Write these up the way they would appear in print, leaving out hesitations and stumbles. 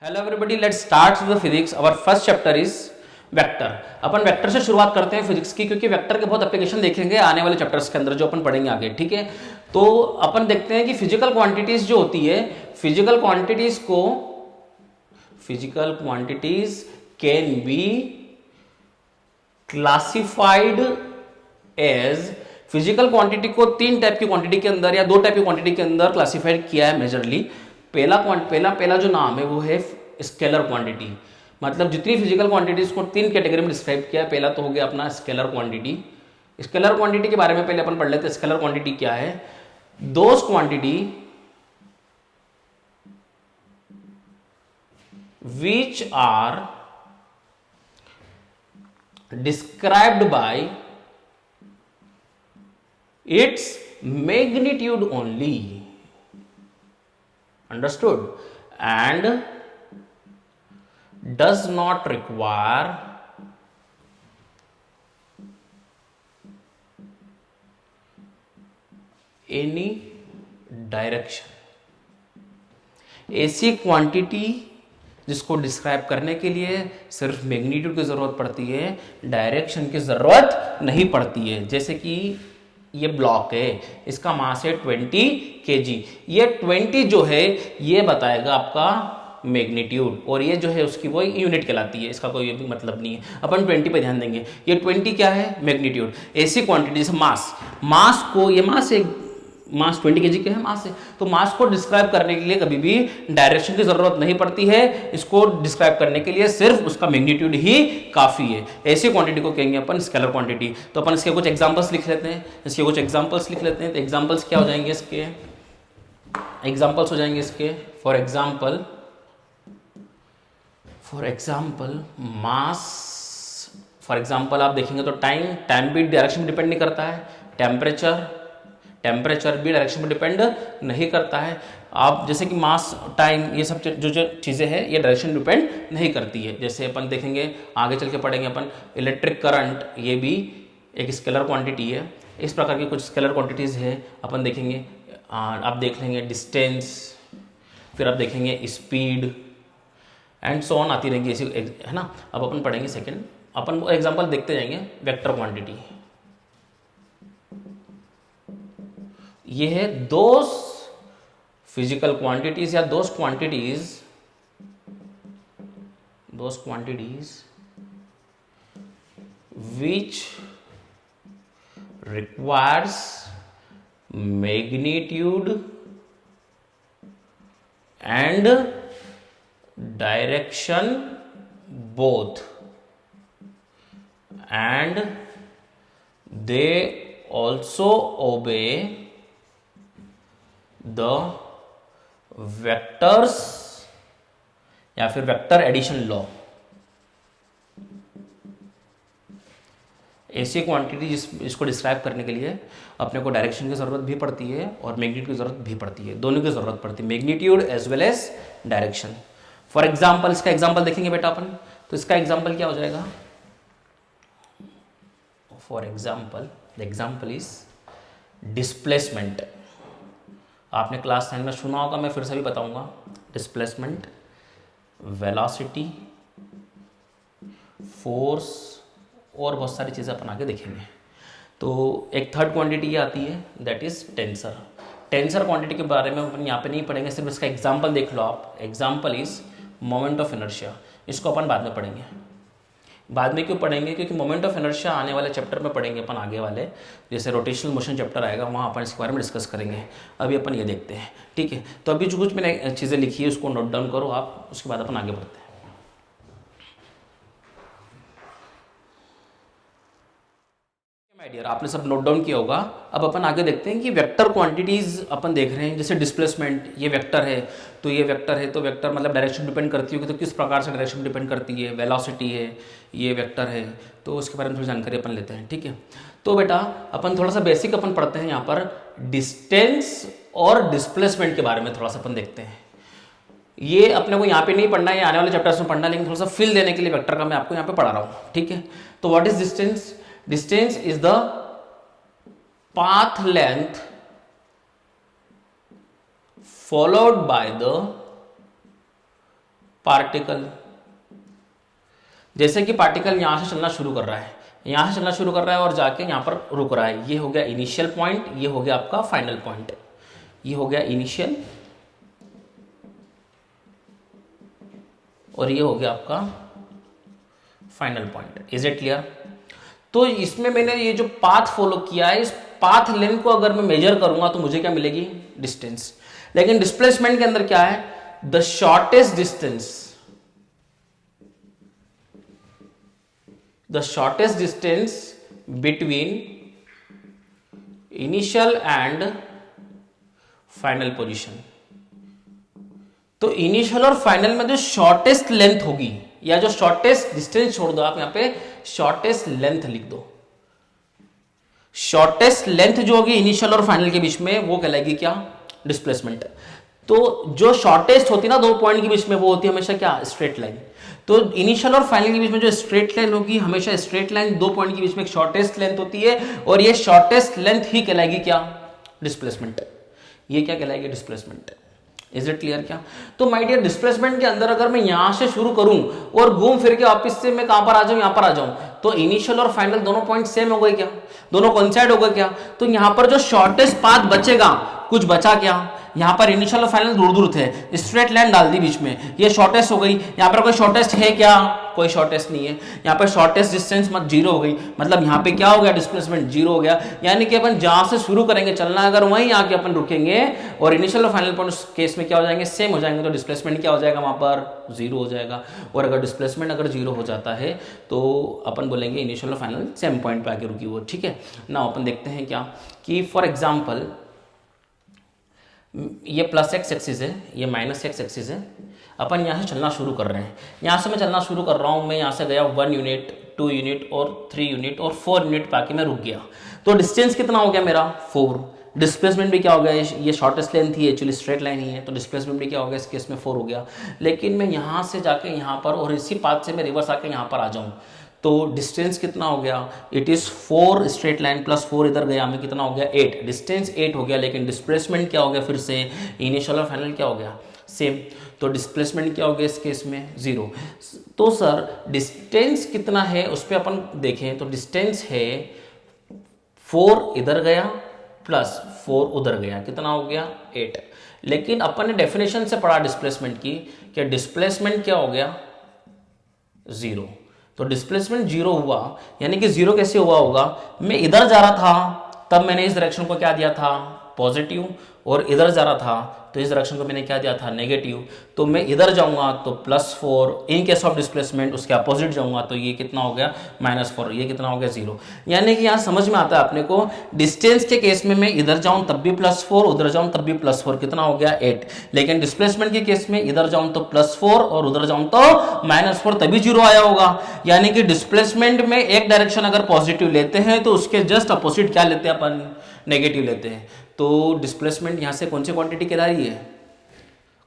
Hello everybody, let's start with physics. Our first chapter is vector. अपन vector से शुरुआत करते हैं फिजिक्स की, क्योंकि वेक्टर के बहुत एप्लीकेशन देखेंगे आने वाले चैप्टर्स के अंदर जो अपन पढ़ेंगे आगे। ठीक है, तो अपन देखते हैं कि फिजिकल क्वांटिटीज जो होती है, physical quantities can be classified as, physical quantity को तीन टाइप की क्वांटिटी के अंदर या दो टाइप की क्वांटिटी के अंदर क्लासिफाइड किया है मेजरली। पहला जो नाम है वो है स्केलर क्वांटिटी। मतलब जितनी फिजिकल क्वांटिटीज को तीन कैटेगरी में डिस्क्राइब किया है। पहला तो हो गया अपना स्केलर क्वांटिटी। स्केलर क्वांटिटी के बारे में पहले अपन पढ़ लेते हैं। स्केलर क्वांटिटी क्या है? Those quantity which are described by its magnitude only, understood, and does not require any direction। ऐसी क्वांटिटी जिसको डिस्क्राइब करने के लिए सिर्फ मैग्नीट्यूड की जरूरत पड़ती है, डायरेक्शन की जरूरत नहीं पड़ती है। जैसे कि ये ब्लॉक है, इसका मास है 20 kg। ये 20 जो है ये बताएगा आपका मैग्नीट्यूड, और ये जो है उसकी वो यूनिट कहलाती है। इसका कोई भी मतलब नहीं है, अपन 20 पे ध्यान देंगे। ये 20 क्या है? मैग्नीट्यूड। ऐसी क्वांटिटी से मास को, ये मास 20 kg के है, मास है। तो मास को डिस्क्राइब करने के लिए कभी भी डायरेक्शन की जरूरत नहीं पड़ती है। इसको डिस्क्राइब करने के लिए सिर्फ उसका मैग्नीट्यूड ही काफी है। ऐसी क्वांटिटी को कहेंगे अपन स्केलर क्वांटिटी। तो अपन इसके कुछ एग्जांपल्स लिख लेते हैं। तो एग्जांपल्स क्या हो जाएंगे इसके? एग्जांपल्स हो जाएंगे इसके, for example mass. For example आप देखेंगे तो टाइम भी डायरेक्शन में डिपेंड नहीं करता है। टेम्परेचर भी डायरेक्शन पर डिपेंड नहीं करता है। आप जैसे कि मास, टाइम, ये सब जो चीज़ें हैं ये डायरेक्शन डिपेंड नहीं करती है। जैसे अपन देखेंगे आगे चल के पढ़ेंगे अपन इलेक्ट्रिक करंट, ये भी एक स्केलर क्वांटिटी है। इस प्रकार की कुछ स्केलर क्वांटिटीज़ है अपन देखेंगे। आप देख लेंगे डिस्टेंस, फिर आप देखेंगे स्पीड एंड सो ऑन आती रहेंगी ऐसी, है ना। अब अपन पढ़ेंगे सेकेंड, अपन एग्जाम्पल देखते जाएंगे। वेक्टर क्वांटिटी, ये है दोज फिजिकल क्वांटिटीज या those quantities which requires magnitude and direction both, and they also obey the vectors या फिर वेक्टर एडिशन लॉ। ऐसी क्वांटिटी इसको डिस्क्राइब करने के लिए अपने को डायरेक्शन की जरूरत भी पड़ती है और मैग्नीट्यूड की जरूरत भी पड़ती है। दोनों की जरूरत पड़ती है, magnitude as well as direction. For example, इसका एग्जाम्पल देखेंगे बेटा अपन। तो इसका एग्जाम्पल क्या हो जाएगा? For example, the example is displacement. आपने क्लास 9 में सुना होगा, मैं फिर से भी बताऊंगा। डिस्प्लेसमेंट, वेलोसिटी, फोर्स और बहुत सारी चीज़ें अपन आगे देखेंगे। तो एक थर्ड क्वांटिटी ये आती है, that is tensor. Tensor quantity के बारे में अपन यहाँ पे नहीं पढ़ेंगे, सिर्फ इसका एग्जाम्पल देख लो आप। Example is moment of inertia. इसको अपन बाद में पढ़ेंगे। बाद में क्यों पढ़ेंगे? क्योंकि मोमेंट ऑफ इनर्शिया आने वाले चैप्टर में पढ़ेंगे अपन आगे वाले, जैसे रोटेशनल मोशन चैप्टर आएगा, वहाँ अपन इसके बारे में डिस्कस करेंगे। अभी अपन ये देखते हैं, ठीक है। तो अभी जो कुछ मैंने चीज़ें लिखी है उसको नोट डाउन करो आप, उसके बाद अपन आगे बढ़ते हैं। माय डियर, आपने सब नोट डाउन किया होगा। अब अपन आगे देखते हैं कि वेक्टर क्वांटिटीज अपन देख रहे हैं। जैसे डिस्प्लेसमेंट, ये वेक्टर है, तो ये वेक्टर है, तो वेक्टर मतलब डायरेक्शन डिपेंड करती होगी, तो किस प्रकार से डायरेक्शन डिपेंड करती है? वेलोसिटी है, ये वेक्टर है, तो उसके बारे में थोड़ी जानकारी अपन लेते हैं, ठीक है। तो बेटा अपन थोड़ा सा बेसिक अपन पढ़ते हैं यहाँ पर। डिस्टेंस और डिस्प्लेसमेंट के बारे में थोड़ा सा अपन देखते हैं। ये अपने को यहाँ पे नहीं पढ़ना है, ये आने वाले चैप्टर्स में पढ़ना है, लेकिन थोड़ा सा फिल देने के लिए वेक्टर का मैं आपको यहाँ पे पढ़ा रहा हूँ, ठीक है। तो what is distance? Distance is the path length followed by the particle, जैसे कि पार्टिकल यहां से चलना शुरू कर रहा है, यहां से चलना शुरू कर रहा है और जाके यहां पर रुक रहा है, ये हो गया इनिशियल पॉइंट, ये हो गया आपका फाइनल पॉइंट, ये हो गया इनिशियल और ये हो गया आपका final point. Is it clear? तो इसमें मैंने ये जो पाथ फॉलो किया है, इस पाथ लेंथ को अगर मैं मेजर करूंगा तो मुझे क्या मिलेगी? डिस्टेंस। लेकिन डिस्प्लेसमेंट के अंदर क्या है? The shortest distance, the shortest distance between initial and final position. तो इनिशियल और फाइनल में जो शॉर्टेस्ट लेंथ होगी, या जो शॉर्टेस्ट डिस्टेंस छोड़ दो, आप यहां पे शॉर्टेस्ट लेंथ लिख दो। शॉर्टेस्ट लेंथ जो होगी इनिशियल और फाइनल के बीच में, वो कहलाएगी क्या? डिस्प्लेसमेंट। तो जो शॉर्टेस्ट होती है ना दो पॉइंट के बीच में, वो होती है हमेशा क्या? Straight line. तो इनिशियल और फाइनल के बीच में जो स्ट्रेट लाइन होगी, हमेशा स्ट्रेट लाइन दो पॉइंट के बीच में एक शॉर्टेस्ट लेंथ होती है, और ये शॉर्टेस्ट लेंथ ही कहलाएगी क्या? डिस्प्लेसमेंट। ये क्या कहलाएगी? डिस्प्लेसमेंट। इज इट क्लियर क्या? तो माय डियर, डिस्प्लेसमेंट के अंदर अगर मैं यहां से शुरू करूं और घूम फिर के वापस से मैं कहां पर आ जाऊं? यहां पर आ जाऊं, तो इनिशियल और फाइनल दोनों पॉइंट सेम हो गए क्या? दोनों कोइंसाइड हो गए क्या? तो यहां पर जो शॉर्टेस्ट पाथ बचेगा, कुछ बचा क्या? यहां पर इनिशियल और फाइनल दूर दूर थे, स्ट्रेट लाइन डाल दी बीच में, ये शॉर्टेस्ट हो गई। यहां पर कोई शॉर्टेस्ट है क्या? कोई शॉर्टेस्ट नहीं है। यहां पर शॉर्टेस्ट डिस्टेंस मत जीरो हो गई, मतलब यहां पे क्या हो गया? डिस्प्लेसमेंट जीरो हो गया। यानी कि अपन जहां से शुरू करेंगे चलना, अगर वहीं आके अपन रुकेंगे और इनिशियल और फाइनल पॉइंट केस में क्या हो जाएंगे? सेम हो जाएंगे, तो डिस्प्लेसमेंट क्या हो जाएगा? वहां पर जीरो हो जाएगा। और अगर डिस्प्लेसमेंट अगर जीरो हो जाता है तो अपन बोलेंगे इनिशियल और फाइनल सेम पॉइंट पे आके रुकी वो। ठीक है ना? अपन देखते हैं क्या कि फॉर एग्जाम्पल ये प्लस एक्स एक्सिस है, ये माइनस एक्स एक्सिस है। अपन यहाँ से चलना शुरू कर रहे हैं, यहाँ से मैं चलना शुरू कर रहा हूँ, मैं यहाँ से गया 1 यूनिट, 2 यूनिट और 3 यूनिट और 4 यूनिट पाके मैं रुक गया। तो डिस्टेंस कितना हो गया मेरा? 4। डिस्प्लेसमेंट भी क्या हो गया? ये शॉर्टेस्ट लेंथ थी, एक्चुअली स्ट्रेट लाइन ही है, तो डिस्प्लेसमेंट भी क्या हो गया? इस केस में 4 हो गया। लेकिन मैं यहाँ से जाके यहाँ पर और इसी पाथ से मैं रिवर्स आके यहाँ पर आ जाऊँ, तो डिस्टेंस कितना हो गया? It is 4 straight line plus 4 इधर गया, में कितना हो गया? 8। डिस्टेंस 8 हो गया, लेकिन डिस्प्लेसमेंट क्या हो गया? फिर से इनिशियल और फाइनल क्या हो गया? सेम। तो डिस्प्लेसमेंट क्या हो गया इस केस में? 0। तो सर डिस्टेंस कितना है उस पर अपन देखें, तो डिस्टेंस है 4 इधर गया प्लस 4 उधर गया, कितना हो गया? 8। लेकिन अपन ने डेफिनेशन से पढ़ा डिस्प्लेसमेंट की, कि डिस्प्लेसमेंट क्या हो गया? 0। तो डिस्प्लेसमेंट 0 हुआ, यानी कि 0 कैसे हुआ होगा? मैं इधर जा रहा था तब मैंने इस डायरेक्शन को क्या दिया था? पॉजिटिव, और इधर जा रहा था तो इस डायरेक्शन को मैंने क्या दिया था? नेगेटिव। तो मैं इधर जाऊंगा तो +4, इन केस ऑफ डिस्प्लेसमेंट उसके अपोजिट जाऊंगा तो ये कितना हो गया? -4। ये कितना हो गया? 0। यानी कि यहाँ समझ में आता है अपने को, डिस्टेंस के केस में मैं इधर जाऊं तब भी +4, उधर जाऊं तब भी +4, कितना हो गया? 8। लेकिन डिस्प्लेसमेंट के केस में इधर जाऊं तो +4 और उधर जाऊं तो -4, तभी 0 आया होगा। यानी कि डिस्प्लेसमेंट में एक डायरेक्शन अगर पॉजिटिव लेते हैं तो उसके जस्ट अपोजिट क्या लेते हैं अपन? नेगेटिव लेते हैं। तो डिस्प्लेसमेंट यहां से कौन सी क्वांटिटी कहला रही है?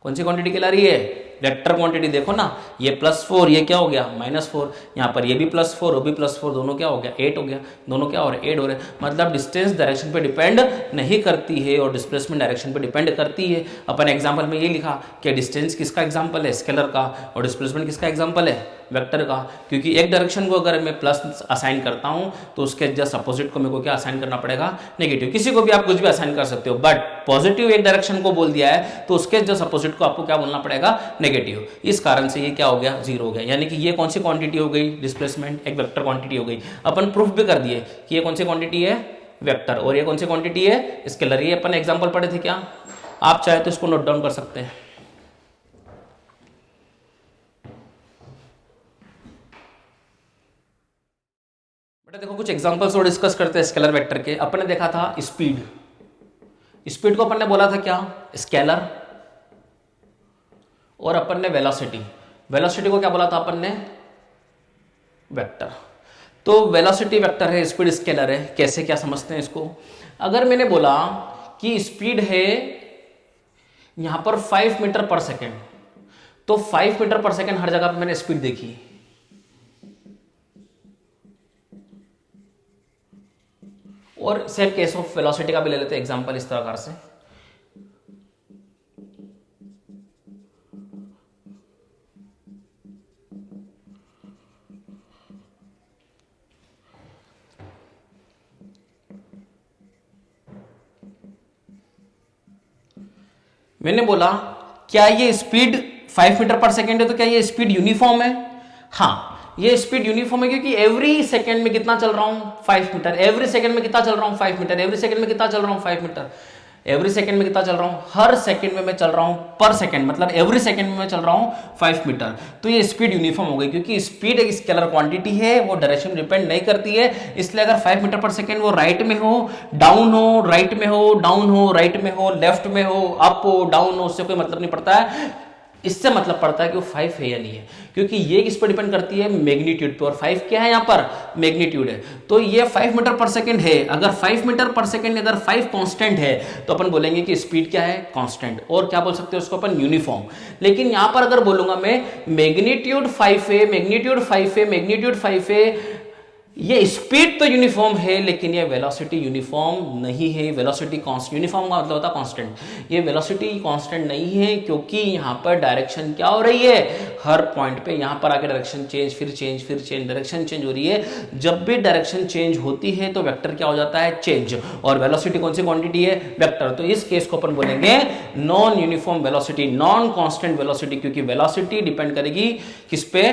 कौन सी क्वांटिटी कहला रही है? Vector quantity. देखो ना, ये +4, ये क्या हो गया? -4। यहाँ पर ये भी +4, वो भी +4, दोनों क्या हो गया? 8 हो गया। दोनों क्या हो रहे? 8 हो रहे। मतलब डिस्टेंस डायरेक्शन पे डिपेंड नहीं करती है और डिस्प्लेसमेंट डायरेक्शन पे डिपेंड करती है। अपन एग्जांपल में ये लिखा कि डिस्टेंस किसका एग्जांपल है? स्केलर का, और डिस्प्लेसमेंट किसका एग्जांपल है? वेक्टर का। क्योंकि एक डायरेक्शन को अगर मैं प्लस असाइन करता हूं तो उसके जस्ट अपोजिट को मेरे को क्या असाइन करना पड़ेगा? नेगेटिव। किसी को भी आप कुछ भी असाइन कर सकते हो, बट पॉजिटिव एक डायरेक्शन को बोल दिया है तो उसके जस्ट अपोजिट को आपको क्या बोलना पड़ेगा? नेगेटिव। इस कारण से ये क्या हो गया? 0 हो गया। यानी कि ये कौन सी क्वांटिटी हो गई? डिस्प्लेसमेंट एक वेक्टर क्वांटिटी हो गई। अपन प्रूफ भी कर दिए कि ये कौन सी क्वांटिटी है? वेक्टर। और ये कौन सी क्वांटिटी है? स्केलर। ये अपन एग्जांपल पढ़े थे क्या? आप चाहे तो इसको नोट डाउन कर सकते हैं। देखो कुछ एग्जांपल्स और डिस्कस करते हैं स्केलर वेक्टर के। अपन ने देखा था स्पीड। स्पीड को अपन ने बोला था क्या? स्केलर। और अपन ने वेलोसिटी, वेलोसिटी को क्या बोला था अपन ने? वेक्टर। तो वेलोसिटी वेक्टर है, स्पीड स्केलर है। कैसे, क्या समझते हैं इसको? अगर मैंने बोला कि स्पीड है यहां पर 5 मीटर पर सेकेंड, तो 5 मीटर पर सेकेंड हर जगह पर मैंने स्पीड देखी। और सेम केस ऑफ वेलोसिटी का भी ले लेते हैं एग्जांपल इस तरह से। मैंने बोला क्या ये स्पीड 5 मीटर पर सेकेंड है, तो क्या ये स्पीड यूनिफॉर्म है? हाँ, ये स्पीड यूनिफॉर्म है क्योंकि एवरी सेकेंड में कितना चल रहा हूं 5 मीटर, एवरी सेकेंड में कितना चल रहा हूं 5 मीटर, एवरी सेकेंड में कितना चल रहा हूं 5 मीटर, एवरी सेकेंड में कितना चल रहा हूं, हर सेकेंड में मैं चल रहा हूं पर सेकेंड, मतलब एवरी सेकेंड में मैं चल रहा हूं 5 मीटर। तो ये स्पीड यूनिफॉर्म हो गई क्योंकि स्पीड एक स्केलर क्वांटिटी है, वो डायरेक्शन डिपेंड नहीं करती है। इसलिए अगर 5 मीटर पर सेकेंड वो राइट में हो, डाउन हो, राइट में हो, डाउन हो, राइट में हो, लेफ्ट में हो, अप हो, डाउन हो, उससे कोई मतलब नहीं पड़ता है। इससे मतलब पड़ता है कि वो 5 है या नहीं है, क्योंकि ये किस पर डिपेंड करती है, मैग्नीट्यूड पे, और 5 क्या है यहाँ पर, मैग्नीट्यूड है। तो ये 5 मीटर पर सेकेंड है। अगर 5 मीटर पर सेकेंड अगर 5 कांस्टेंट है तो अपन बोलेंगे कि स्पीड क्या है, कांस्टेंट, और क्या बोल सकते हैं उसको अपन, यूनिफॉर्म। लेकिन यहां पर अगर बोलूंगा मैं मैग्नीट्यूड 5 है, मैग्नीट्यूड 5 है, मैग्नीट्यूड 5 है, ये स्पीड तो यूनिफॉर्म है लेकिन ये वेलोसिटी यूनिफॉर्म नहीं है। वेलोसिटी कांस्टेंट, यूनिफॉर्म का मतलब होता है कांस्टेंट, ये वेलोसिटी कांस्टेंट नहीं है क्योंकि यहाँ पर डायरेक्शन क्या हो रही है, हर पॉइंट पे यहाँ पर आके डायरेक्शन चेंज, फिर चेंज, फिर चेंज, डायरेक्शन चेंज हो रही है। जब भी डायरेक्शन चेंज होती है तो वेक्टर क्या हो जाता है, चेंज, और वेलोसिटी कौन सी क्वांटिटी है, वेक्टर। तो इस केस को अपन बोलेंगे non uniform velocity, non constant velocity, क्योंकि वेलोसिटी डिपेंड करेगी किस पे,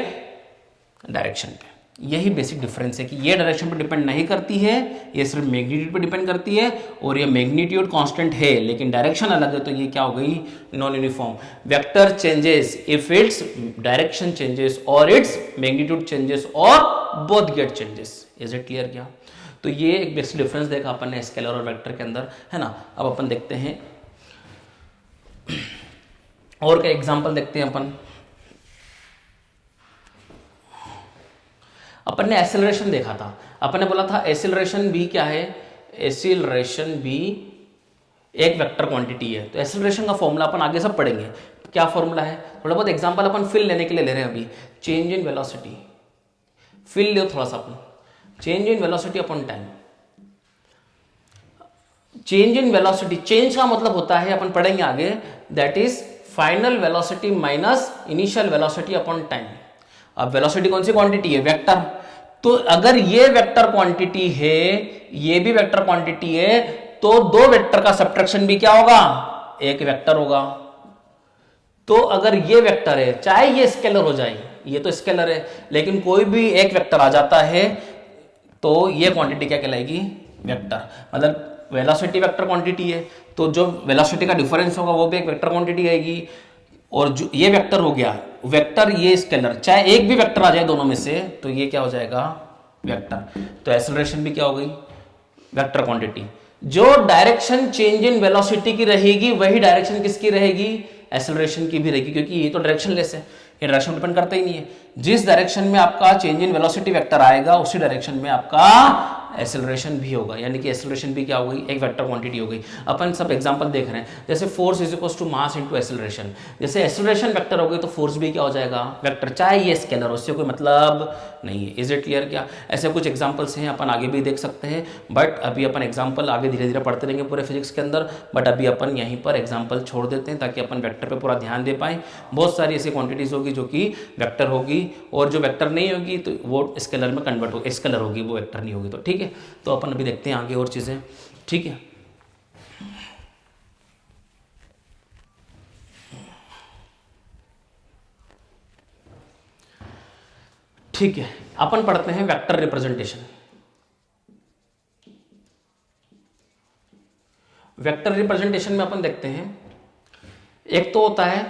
डायरेक्शन पे। यही बेसिक डिफरेंस है कि ये डायरेक्शन पर डिपेंड नहीं करती है, ये सिर्फ मैग्नीट्यूड पर डिपेंड करती है, और ये मैग्नीट्यूड कांस्टेंट है लेकिन डायरेक्शन अलग है, तो ये क्या हो गई, non uniform. Vector changes if its direction changes और इट्स मैग्नीट्यूड चेंजेस और both get changes. Is it clear क्या? तो ये एक बेसिक डिफरेंस देखा अपन ने स्केलर और वेक्टर के अंदर, है ना। अब अपन देखते हैं और क्या एग्जाम्पल देखते हैं अपन ने एक्सेलरेशन देखा था। अपन ने बोला था एक्सेलरेशन भी क्या है, एक्सेलरेशन भी एक वेक्टर क्वांटिटी है। तो एक्सेलरेशन का फॉर्मूला अपन आगे सब पढ़ेंगे, क्या फॉर्मूला है, थोड़ा बहुत एग्जांपल अपन फिल लेने के लिए ले रहे हैं अभी। चेंज इन वेलोसिटी, फिल लो थोड़ा सा अपन, change in velocity upon time. Change in velocity, change का मतलब होता है, अपन पढ़ेंगे आगे, that is final velocity minus initial velocity upon time. अब वेलोसिटी कौन सी क्वांटिटी है, वेक्टर। तो अगर ये वेक्टर क्वांटिटी है, ये भी वेक्टर क्वांटिटी है, तो दो वेक्टर का सब्ट्रैक्शन भी क्या होगा, एक वेक्टर होगा। तो अगर ये वेक्टर है, चाहे ये स्केलर हो जाए, ये तो स्केलर है, लेकिन कोई भी एक वेक्टर आ जाता है तो ये क्वांटिटी क्या कहलाएगी, वेक्टर। मतलब वेलोसिटी वेक्टर क्वांटिटी है, तो जो वेलोसिटी का डिफरेंस होगा वो भी एक वेक्टर क्वांटिटी आएगी। और जो ये वेक्टर हो गया, वेक्टर ये स्केलर, चाहे एक भी वेक्टर आ जाए दोनों में से, तो ये क्या हो जाएगा, वेक्टर। तो एक्सेलरेशन भी क्या हो गई, वेक्टर क्वांटिटी। जो डायरेक्शन चेंज इन वेलोसिटी की रहेगी वही डायरेक्शन किसकी रहेगी, एक्सेलरेशन की भी रहेगी, क्योंकि ये तो डायरेक्शन लेस है, ये डायरेक्शन डिपेंड करता ही नहीं है। जिस डायरेक्शन में आपका चेंज इन वेलोसिटी वेक्टर आएगा उसी डायरेक्शन में आपका एक्सेलरेशन भी होगा, यानी कि एक्सेलरेशन भी क्या हो गई, एक वेक्टर क्वांटिटी हो गई। अपन सब एग्जांपल देख रहे हैं, जैसे force is equal to mass into acceleration. जैसे एक्सेलरेशन वेक्टर हो गई तो फोर्स भी क्या हो जाएगा, वेक्टर, चाहे ये स्केलर हो, उससे कोई मतलब नहीं है। इज इट क्लियर क्या? ऐसे कुछ एग्जांपल्स हैं, अपन आगे भी देख सकते हैं, बट अभी अपन एग्जांपल आगे धीरे धीरे पढ़ते रहेंगे पूरे फिजिक्स के अंदर, बट अभी अपन यहीं पर एग्जांपल छोड़ देते हैं ताकि अपन वेक्टर पे पूरा ध्यान दे पाए। बहुत सारी ऐसी क्वांटिटीज होगी जो कि वेक्टर होगी, और जो वेक्टर नहीं होगी तो वो स्केलर में कन्वर्ट होगी, स्केलर होगी, वो वेक्टर नहीं होगी। तो ठीक है, तो अपन अभी देखते हैं आगे और चीजें, ठीक है। ठीक है, अपन पढ़ते हैं वेक्टर रिप्रेजेंटेशन। वेक्टर रिप्रेजेंटेशन में अपन देखते हैं, एक तो होता है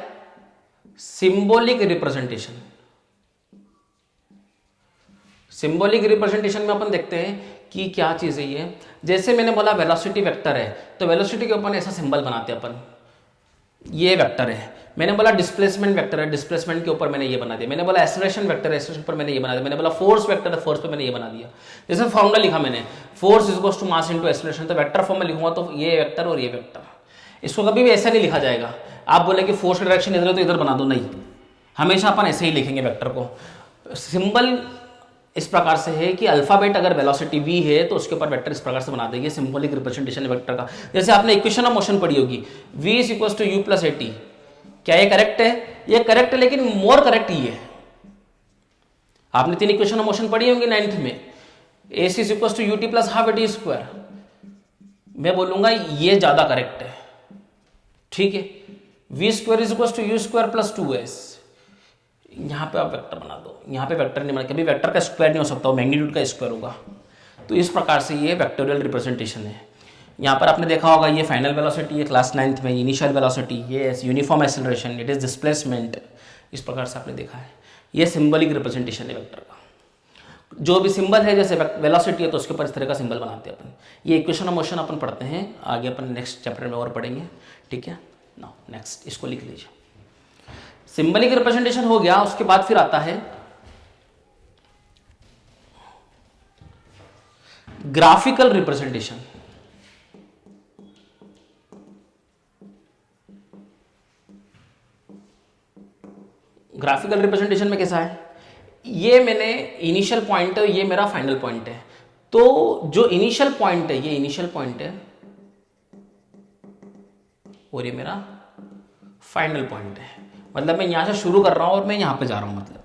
सिंबॉलिक रिप्रेजेंटेशन। सिंबॉलिक रिप्रेजेंटेशन में अपन देखते हैं कि क्या चीज है ये। जैसे मैंने बोला वेलोसिटी वेक्टर है, तो वेलोसिटी के ऊपर ऐसा सिंबल बनाते हैं अपन, ये वेक्टर है। मैंने बोला डिस्प्लेसमेंट वेक्टर है, डिस्प्लेसमेंट के ऊपर मैंने ये बना दिया। मैंने बोला एक्सेलरेशन वेक्टर है, एक्सेलरेशन पर मैंने ये बना दिया। मैंने बोला फोर्स वेक्टर है, फोर्स पे मैंने ये बना दिया। जैसे फॉर्मूला लिखा मैंने, force is equal to mass into acceleration, तो वेक्टर फॉर्म में लिखूंगा तो ये वेक्टर और ये वेक्टर। इसको कभी भी ऐसा नहीं लिखा जाएगा, आप बोले कि फोर्स की डायरेक्शन इधर है तो इधर बना दो, नहीं, हमेशा अपन ऐसे ही लिखेंगे वेक्टर को। सिंबल इस प्रकार से है कि अल्फाबेट अगर वेलोसिटी v है तो उसके ऊपर वेक्टर इस प्रकार से बना देंगे, सिंबॉलिक रिप्रेजेंटेशन वेक्टर का। जैसे आपने इक्वेशन ऑफ मोशन पढ़ी होगी, v is equal to u plus at, क्या ये करेक्ट है? ये करेक्ट है, लेकिन मोर करेक्ट ये है। आपने 3 इक्वेशन ऑफ मोशन पढ़ी होंगी 9th में, ac is equal to ut plus half at square. मैं बोलूंगा ये ज्यादा करेक्ट है, ठीक है। V square is equal to u square plus 2s। यहाँ पे आप वेक्टर बना दो, यहाँ पे वेक्टर नहीं बना, कभी वेक्टर का स्क्वायर नहीं हो सकता, वो मैग्नीट्यूड का स्क्वायर होगा। तो इस प्रकार से ये वेक्टोरियल रिप्रेजेंटेशन है। यहाँ पर आपने देखा होगा ये फाइनल वेलोसिटी है क्लास 9th में, इनिशियल वेलोसिटी, ये uniform acceleration, it is displacement, इस प्रकार से आपने देखा है। ये सिंबलिक रिप्रेजेंटेशन है वेक्टर का। जो भी सिंबल है, जैसे वेलोसिटी है तो उसके ऊपर इस तरह का सिंबल बनाते हैं अपन। ये इक्वेशन ऑफ मोशन अपन पढ़ते हैं, आगे अपन नेक्स्ट चैप्टर में और पढ़ेंगे, ठीक है। नाउ नेक्स्ट इसको लिख लीजिए। सिंबलिक रिप्रेजेंटेशन हो गया, उसके बाद फिर आता है ग्राफिकल रिप्रेजेंटेशन। ग्राफिकल रिप्रेजेंटेशन में कैसा है, ये मैंने इनिशियल पॉइंट है, ये मेरा फाइनल पॉइंट है। तो जो इनिशियल पॉइंट है, ये इनिशियल पॉइंट है और ये मेरा फाइनल पॉइंट है। मतलब मैं यहां से शुरू कर रहा हूं और मैं यहां पे जा रहा हूं, मतलब।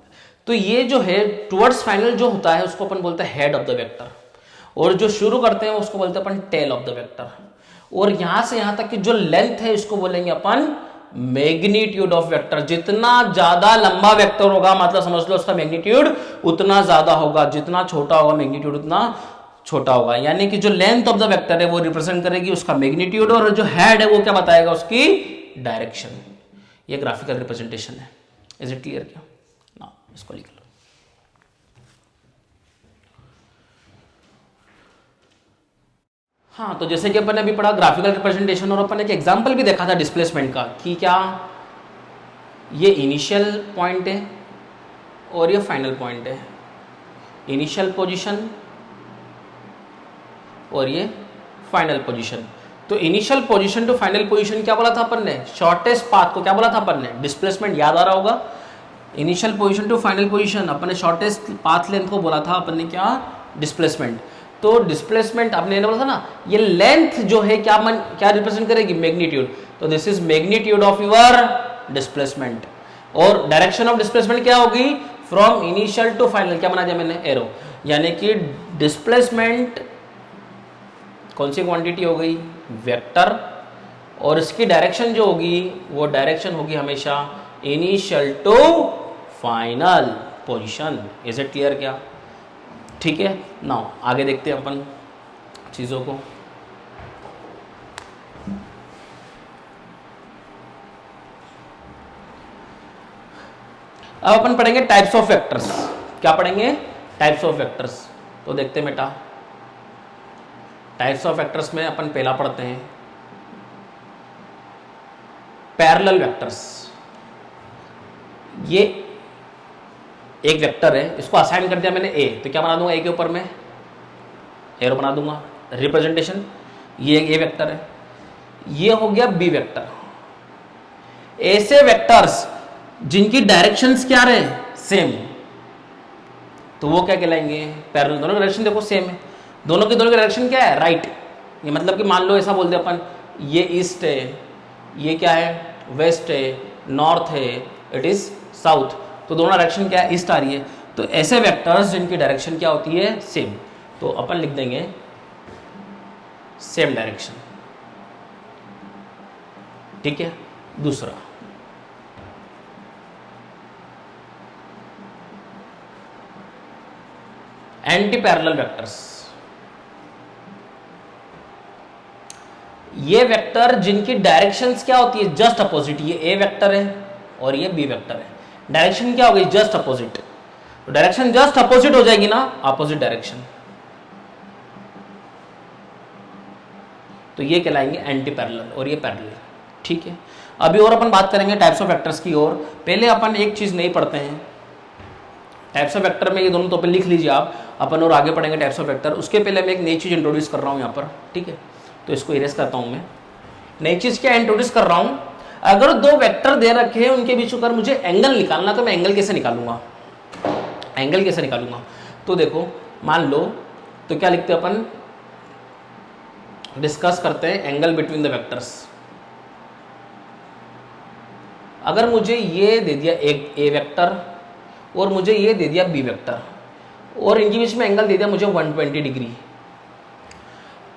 तो ये जो है टुवर्ड्स फाइनल जो होता है उसको अपन बोलते हैं हेड ऑफ द वेक्टर, और जो शुरू करते हैं उसको बोलते हैं अपन टेल ऑफ द वेक्टर। और यहां से यहां तक की जो लेंथ है इसको बोलेंगे अपन मैग्नीट्यूड ऑफ वेक्टर। जितना ज्यादा लंबा वेक्टर होगा, मतलब समझ लो उसका मैग्नीट्यूड उतना ज्यादा होगा, जितना छोटा होगा मैग्नीट्यूड उतना छोटा होगा। यानी कि जो लेंथ ऑफ द वेक्टर है वो रिप्रेजेंट करेगी उसका मैग्नीट्यूड, और जो हेड है वो क्या बताएगा, उसकी डायरेक्शन। ये ग्राफिकल रिप्रेजेंटेशन है। इज इट क्लियर क्या? ना, इसको लिख लो। हाँ, तो जैसे कि अपन ने अभी पढ़ा ग्राफिकल रिप्रेजेंटेशन, और अपन ने एक एग्जांपल भी देखा था डिस्प्लेसमेंट का, कि क्या ये इनिशियल पॉइंट है और ये फाइनल पॉइंट है। इनिशियल पोजीशन और ये फाइनल पोजीशन। तो initial position to final position क्या बोला था अपन ने, शॉर्टेस्ट पाथ को क्या बोला था अपन ने, डिस्प्लेसमेंट। याद आ रहा होगा, initial position to final position अपन ने शॉर्टेस्ट पाथ लेंथ को बोला था अपन ने क्या, डिस्प्लेसमेंट। तो डिस्प्लेसमेंट आपने बोला था ना, ये लेंथ जो है क्या रिप्रेजेंट करेगी, मैग्नीट्यूड। तो this is magnitude of your displacement. और डायरेक्शन ऑफ डिस्प्लेसमेंट क्या होगी, फ्रॉम इनिशियल टू फाइनल। क्या बना दिया मैंने, एरो। यानी कि डिस्प्लेसमेंट कौन सी क्वांटिटी हो गई, वेक्टर, और इसकी डायरेक्शन जो होगी वो डायरेक्शन होगी हमेशा initial to final position. Is it clear क्या? ठीक है। नाउ आगे देखते हैं अपन चीजों को। अब अपन पढ़ेंगे टाइप्स ऑफ वेक्टर्स। क्या पढ़ेंगे, टाइप्स ऑफ वेक्टर्स। तो देखते हैं बेटा, टाइप्स ऑफ वेक्टर्स में अपन पहला पढ़ते हैं पैरेलल वेक्टर्स। ये एक वेक्टर है, इसको असाइन कर दिया मैंने ए, तो क्या बना दूंगा, ए के ऊपर में एरो बना दूंगा, रिप्रेजेंटेशन। ये ए वेक्टर है, ये हो गया बी वेक्टर। ऐसे वेक्टर्स जिनकी डायरेक्शंस क्या रहे, सेम, तो वो क्या कहलाएंगे, पैरेलल। दोनों डायरेक्शन देखो सेम है, दोनों की डायरेक्शन क्या है, राइट। ये मतलब कि मान लो ऐसा बोल दे अपन, ये ईस्ट है, ये क्या है, वेस्ट है, नॉर्थ है, इट इज साउथ। तो दोनों डायरेक्शन क्या है, ईस्ट आ रही है। तो ऐसे वेक्टर्स जिनकी डायरेक्शन क्या होती है, सेम, तो अपन लिख देंगे सेम डायरेक्शन। ठीक है। दूसरा, एंटी पैरेलल वेक्टर्स। ये वेक्टर जिनकी डायरेक्शंस क्या होती है, जस्ट अपोजिट। ये ए वेक्टर है और ये बी वेक्टर है, डायरेक्शन क्या हो गई, जस्ट अपोजिट। तो डायरेक्शन जस्ट अपोजिट हो जाएगी ना, अपोजिट डायरेक्शन, तो ये कहलाएंगे एंटी पैरेलल और ये पैरेलल। ठीक है। अभी और अपन बात करेंगे टाइप्स ऑफ वेक्टर्स की। और पहले अपन एक चीज नहीं पढ़ते हैं टाइप्स ऑफ वेक्टर में, ये दोनों टॉपिक लिख लीजिए आप, अपन और आगे पढ़ेंगे टाइप्स ऑफ वेक्टर। उसके पहले मैं एक नई चीज इंट्रोड्यूस कर रहा हूं यहाँ पर। ठीक है, तो इसको इरेज करता हूं मैं। नई चीज क्या इंट्रोड्यूस कर रहा हूं, अगर दो वेक्टर दे रखे हैं उनके बीच अगर मुझे एंगल निकालना, तो मैं एंगल कैसे निकालूंगा, एंगल कैसे निकालूंगा। तो देखो, मान लो, तो क्या लिखते हैं अपन, डिस्कस करते हैं एंगल बिटवीन द वेक्टर्स। अगर मुझे ये दे दिया एक ए वेक्टर और मुझे ये दे दिया बी वेक्टर, और इनके बीच में एंगल दे दिया मुझे 120 डिग्री,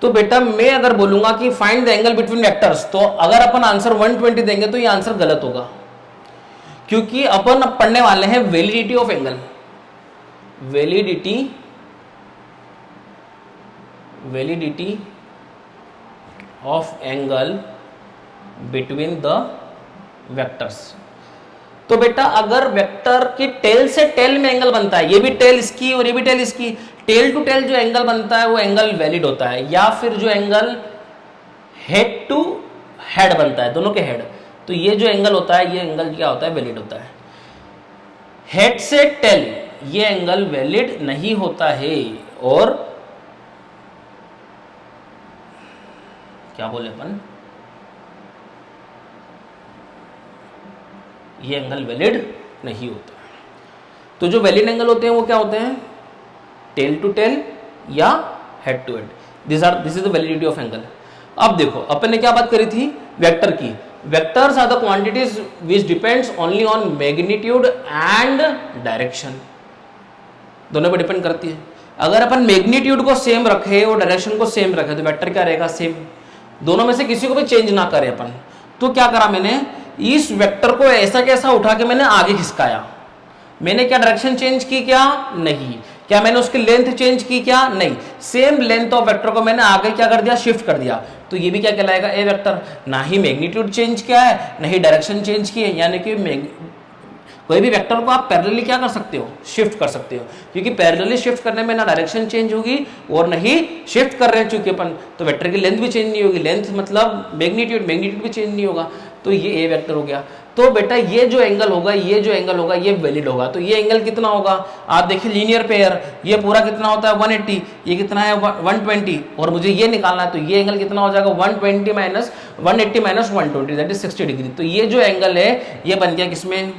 तो बेटा मैं अगर बोलूंगा कि find the angle between vectors, तो अगर अपन आंसर 120 देंगे तो ये आंसर गलत होगा, क्योंकि अपन अब पढ़ने वाले हैं validity of angle, validity of angle between the vectors. तो बेटा अगर वेक्टर की टेल से टेल में एंगल बनता है, ये भी टेल इसकी और ये भी टेल इसकी, टेल टू टेल जो एंगल बनता है वो एंगल वैलिड होता है, या फिर जो एंगल हेड टू हेड बनता है, दोनों के हेड, तो ये जो एंगल होता है ये एंगल क्या होता है, वैलिड होता है। हेड से टेल ये एंगल वैलिड नहीं होता है, और क्या बोले अपन, ये एंगल वैलिड नहीं होता। तो जो वैलिड एंगल होते हैं वो क्या होते हैं, टेल टू टेल या head to head, this is the validity of angle. अब देखो अपन ने क्या बात करी थी, वेक्टर की। Vectors are the quantities which depends only on magnitude and direction, दोनों पे डिपेंड करती है। अगर अपन मैग्नीट्यूड को सेम रखे और डायरेक्शन को सेम रखे तो वेक्टर क्या रहेगा, सेम, दोनों में से किसी को भी चेंज ना करे अपन। तो क्या करा मैंने, इस वेक्टर को ऐसा कैसा उठा के मैंने आगे खिसकाया, मैंने क्या डायरेक्शन चेंज की, क्या नहीं, क्या मैंने उसकी लेंथ चेंज की, क्या नहीं, सेम लेंथ ऑफ वेक्टर को मैंने आगे क्या कर दिया, शिफ्ट कर दिया। तो ये भी क्या कहलाएगा, ए वेक्टर। ना ही मैग्नीट्यूड चेंज किया है, ना ही डायरेक्शन चेंज की है, यानी कि कोई भी वेक्टर को आप पैरेलली क्या कर सकते हो, शिफ्ट कर सकते हो, क्योंकि पैरेलली शिफ्ट करने में ना डायरेक्शन चेंज होगी और नहीं शिफ्ट कर रहे हैं चूंकि अपन, तो वेक्टर की लेंथ भी चेंज नहीं होगी, लेंथ मतलब मैग्नीट्यूड भी चेंज नहीं होगा। तो ये ए वेक्टर हो गया। तो बेटा ये जो एंगल होगा, ये जो एंगल होगा ये वैलिड होगा। तो ये एंगल कितना होगा, आप देखिए लीनियर पेयर, ये पूरा कितना होता है 180, ये कितना है 120, और मुझे ये निकालना है, तो ये एंगल कितना हो जाएगा 180 माइनस 120, दैट इज 60 डिग्री। तो ये जो एंगल है ये बन गया किसमें,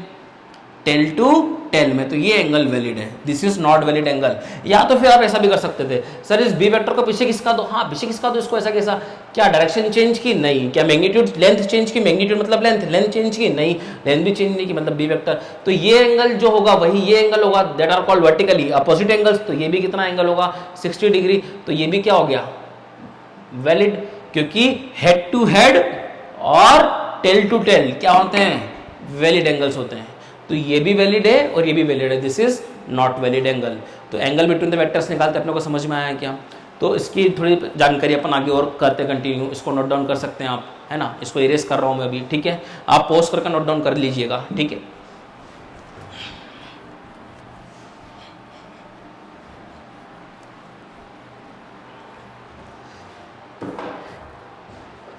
टेल टू टेल में, तो ये एंगल वैलिड है, this is not valid angle. या तो फिर आप ऐसा भी कर सकते थे, सर इस बी वेक्टर को पीछे खिसका दो, हाँ पीछे खिसका दो इसको, ऐसा कैसा, क्या डायरेक्शन चेंज की, नहीं, क्या मैग्नीट्यूड लेंथ चेंज की, मैग्नीट्यूड मतलब लेंथ चेंज की, नहीं, लेंथ भी चेंज नहीं की, मतलब बी वेक्टर। तो ये एंगल जो होगा वही ये एंगल होगा, that are called vertically opposite angles. तो ये भी कितना एंगल होगा 60 डिग्री, तो ये भी क्या हो गया वैलिड, क्योंकि हेड टू हेड और टेल टू टेल क्या होते हैं, वैलिड एंगल्स होते हैं। तो ये भी वैलिड है और ये भी वैलिड है, this is not valid angle. तो एंगल बिटवीन द वेक्टर्स निकालते अपने को समझ में आया क्या। तो इसकी थोड़ी जानकारी अपन आगे और करते कंटिन्यू, इसको नोट डाउन कर सकते हैं आप, है ना, इसको इरेज कर रहा हूं मैं अभी, ठीक है, आप पॉज करके नोट डाउन कर लीजिएगा, ठीक है।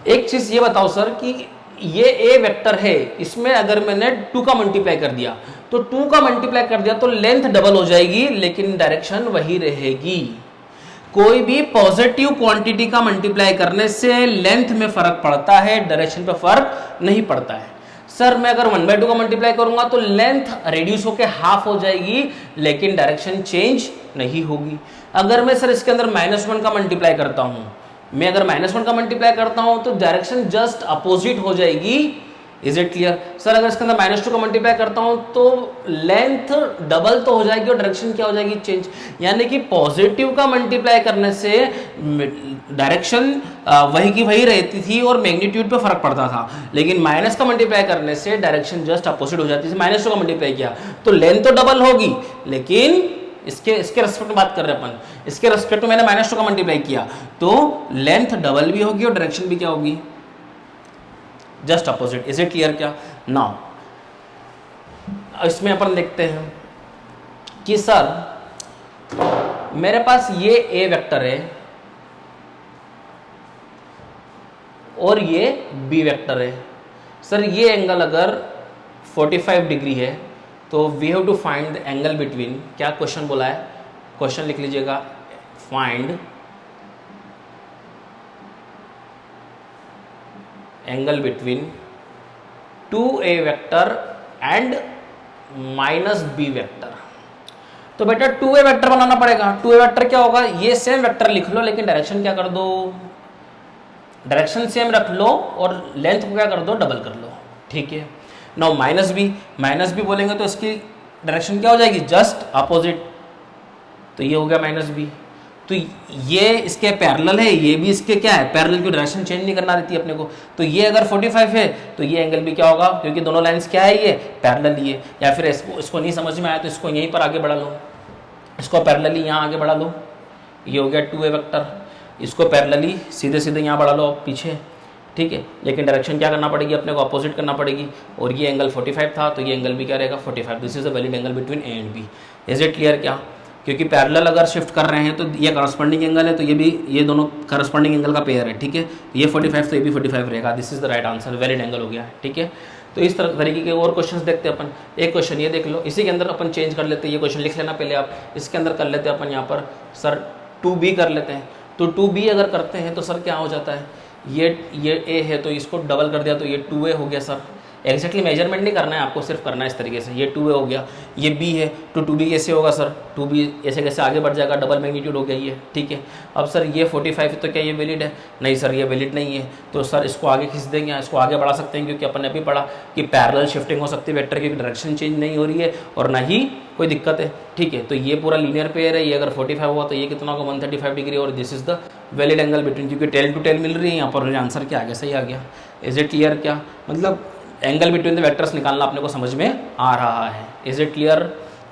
एक चीज ये बताओ सर कि ये ए वेक्टर है, इसमें अगर मैंने 2 का मल्टीप्लाई कर दिया, तो 2 का मल्टीप्लाई कर दिया तो लेंथ डबल हो जाएगी लेकिन डायरेक्शन वही रहेगी। कोई भी पॉजिटिव क्वांटिटी का मल्टीप्लाई करने से लेंथ में फर्क पड़ता है, डायरेक्शन पे फर्क नहीं पड़ता है। सर मैं अगर 1/2 का मल्टीप्लाई करूंगा तो लेंथ रिड्यूस होकर हाफ हो जाएगी लेकिन डायरेक्शन चेंज नहीं होगी। अगर मैं सर इसके अंदर -1 का मल्टीप्लाई करता हूं, मैं अगर -1 का मल्टीप्लाई करता हूं तो डायरेक्शन जस्ट अपोजिट हो जाएगी। Is it clear sir? अगर इसके अंदर -2 का मल्टीप्लाई करता हूं तो लेंथ डबल तो हो जाएगी और डायरेक्शन क्या हो जाएगी, चेंज। यानी कि पॉजिटिव का मल्टीप्लाई करने से डायरेक्शन वही की वही रहती थी और मैग्नीट्यूड पे फर्क पड़ता था, लेकिन माइनस का मल्टीप्लाई करने से डायरेक्शन जस्ट अपोजिट हो जाती थी। -2 का मल्टीप्लाई किया तो लेंथ तो डबल होगी, लेकिन इसके रेस्पेक्ट में बात कर रहे हैं अपन, इसके रेस्पेक्ट में मैंने -2 का मल्टीप्लाई किया तो लेंथ डबल भी होगी और डायरेक्शन भी क्या होगी, just opposite. Is it clear क्या? नाउ इसमें अपन देखते हैं कि सर मेरे पास ये ए वेक्टर है और ये बी वेक्टर है। सर ये एंगल अगर 45 डिग्री है तो we have to find the angle between, क्या क्वेश्चन बोला है, क्वेश्चन लिख लीजिएगा, find angle between 2a vector and -b vector. तो बेटा 2a वेक्टर बनाना पड़ेगा। 2a वेक्टर क्या होगा, ये सेम वेक्टर लिख लो लेकिन डायरेक्शन क्या कर दो, डायरेक्शन सेम रख लो और लेंथ को क्या कर दो, डबल कर लो, ठीक है। नाउ -b बोलेंगे तो इसकी डायरेक्शन क्या हो जाएगी, जस्ट अपोजिट, तो ये हो गया -b। तो ये इसके पैरेलल है, ये भी इसके क्या है पैरेलल, की डायरेक्शन चेंज नहीं करना देती अपने को। तो ये अगर 45 है तो ये एंगल भी क्या होगा, क्योंकि दोनों लाइंस क्या है ये पैरेलल ही है। या फिर इसको नहीं समझ में आया तो इसको यहीं पर आगे बढ़ा लो, इसको पैरेलली यहाँ आगे बढ़ा लो, ये हो गया 2a वेक्टर, इसको पैरेलली सीधे सीधे यहाँ बढ़ा लो पीछे, ठीक है। लेकिन डायरेक्शन क्या करना पड़ेगी अपने को, अपोजिट करना पड़ेगी। और ये एंगल 45 था तो ये एंगल भी क्या रहेगा 45। This is a valid angle between a and b. Is it clear क्या? क्योंकि पैरेलल अगर शिफ्ट कर रहे हैं तो ये करस्पॉन्डिंग एंगल है, तो ये भी, ये दोनों करस्पॉन्डिंग एंगल का पेयर है, ठीक है। ये 45 तो ये भी 45 रहेगा। This is the right answer, valid angle हो गया है, ठीक है। तो इस तरह तरीके के और क्वेश्चंस देखते हैं अपन। एक क्वेश्चन ये देख लो, इसी के अंदर अपन चेंज कर लेते हैं, ये क्वेश्चन लिख लेना पहले आप। इसके अंदर कर लेते हैं अपन यहाँ पर सर 2b कर लेते हैं। तो 2b अगर करते हैं तो सर क्या हो जाता है, ये a है तो इसको डबल कर दिया तो ये 2a हो गया सर। एक्जैक्टली मेजरमेंट नहीं करना है आपको, सिर्फ करना है इस तरीके से। ये 2a हो गया, ये b है तो 2b कैसे होगा सर, 2b ऐसे कैसे आगे बढ़ जाएगा, डबल मैग्नीट्यूड हो गया ये, ठीक है। अब सर ये 45 तो क्या ये वैलिड है? नहीं सर ये वैलिड नहीं है। तो सर इसको आगे खींच देंगे, इसको आगे बढ़ा सकते हैं, क्योंकि अपन ने अभी पढ़ा कि पैरेलल शिफ्टिंग हो सकती है वेक्टर की, डायरेक्शन चेंज नहीं हो रही है और ना ही कोई दिक्कत है, ठीक है। तो ये पूरा लीनियर पेयर है, ये अगर 45 हुआ तो ये कितना होगा 135 डिग्री, और this is the valid angle between, क्योंकि टेल टू टेल मिल रही है यहाँ पर। आंसर क्या आ गया, सही आ गया। इज इट क्लियर क्या? मतलब एंगल बिटवीन द वेक्टर्स निकालना अपने को समझ में आ रहा है। Is it clear?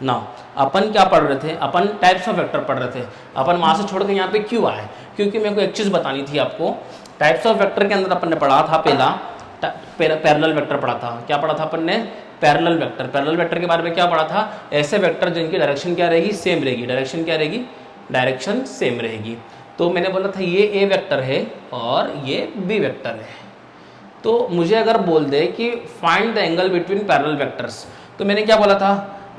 नाउ अपन क्या पढ़ रहे थे, अपन टाइप्स ऑफ वेक्टर पढ़ रहे थे। अपन वहाँ से छोड़ के यहाँ पे क्यों आए, क्योंकि मेरे को एक चीज़ बतानी थी आपको। टाइप्स ऑफ वेक्टर के अंदर अपन ने पढ़ा था पहला पैरेलल वेक्टर पढ़ा था। क्या पढ़ा था अपन ने? Parallel vector. पैरेलल वेक्टर के बारे में क्या पढ़ा था? ऐसे वेक्टर जिनकी डायरेक्शन क्या रहेगी, सेम रहेगी। डायरेक्शन क्या रहेगी? डायरेक्शन सेम रहेगी। तो मैंने बोला था ये ए वेक्टर है और ये बी वेक्टर है। तो मुझे अगर बोल दे कि find the angle between parallel vectors, तो मैंने क्या बोला था,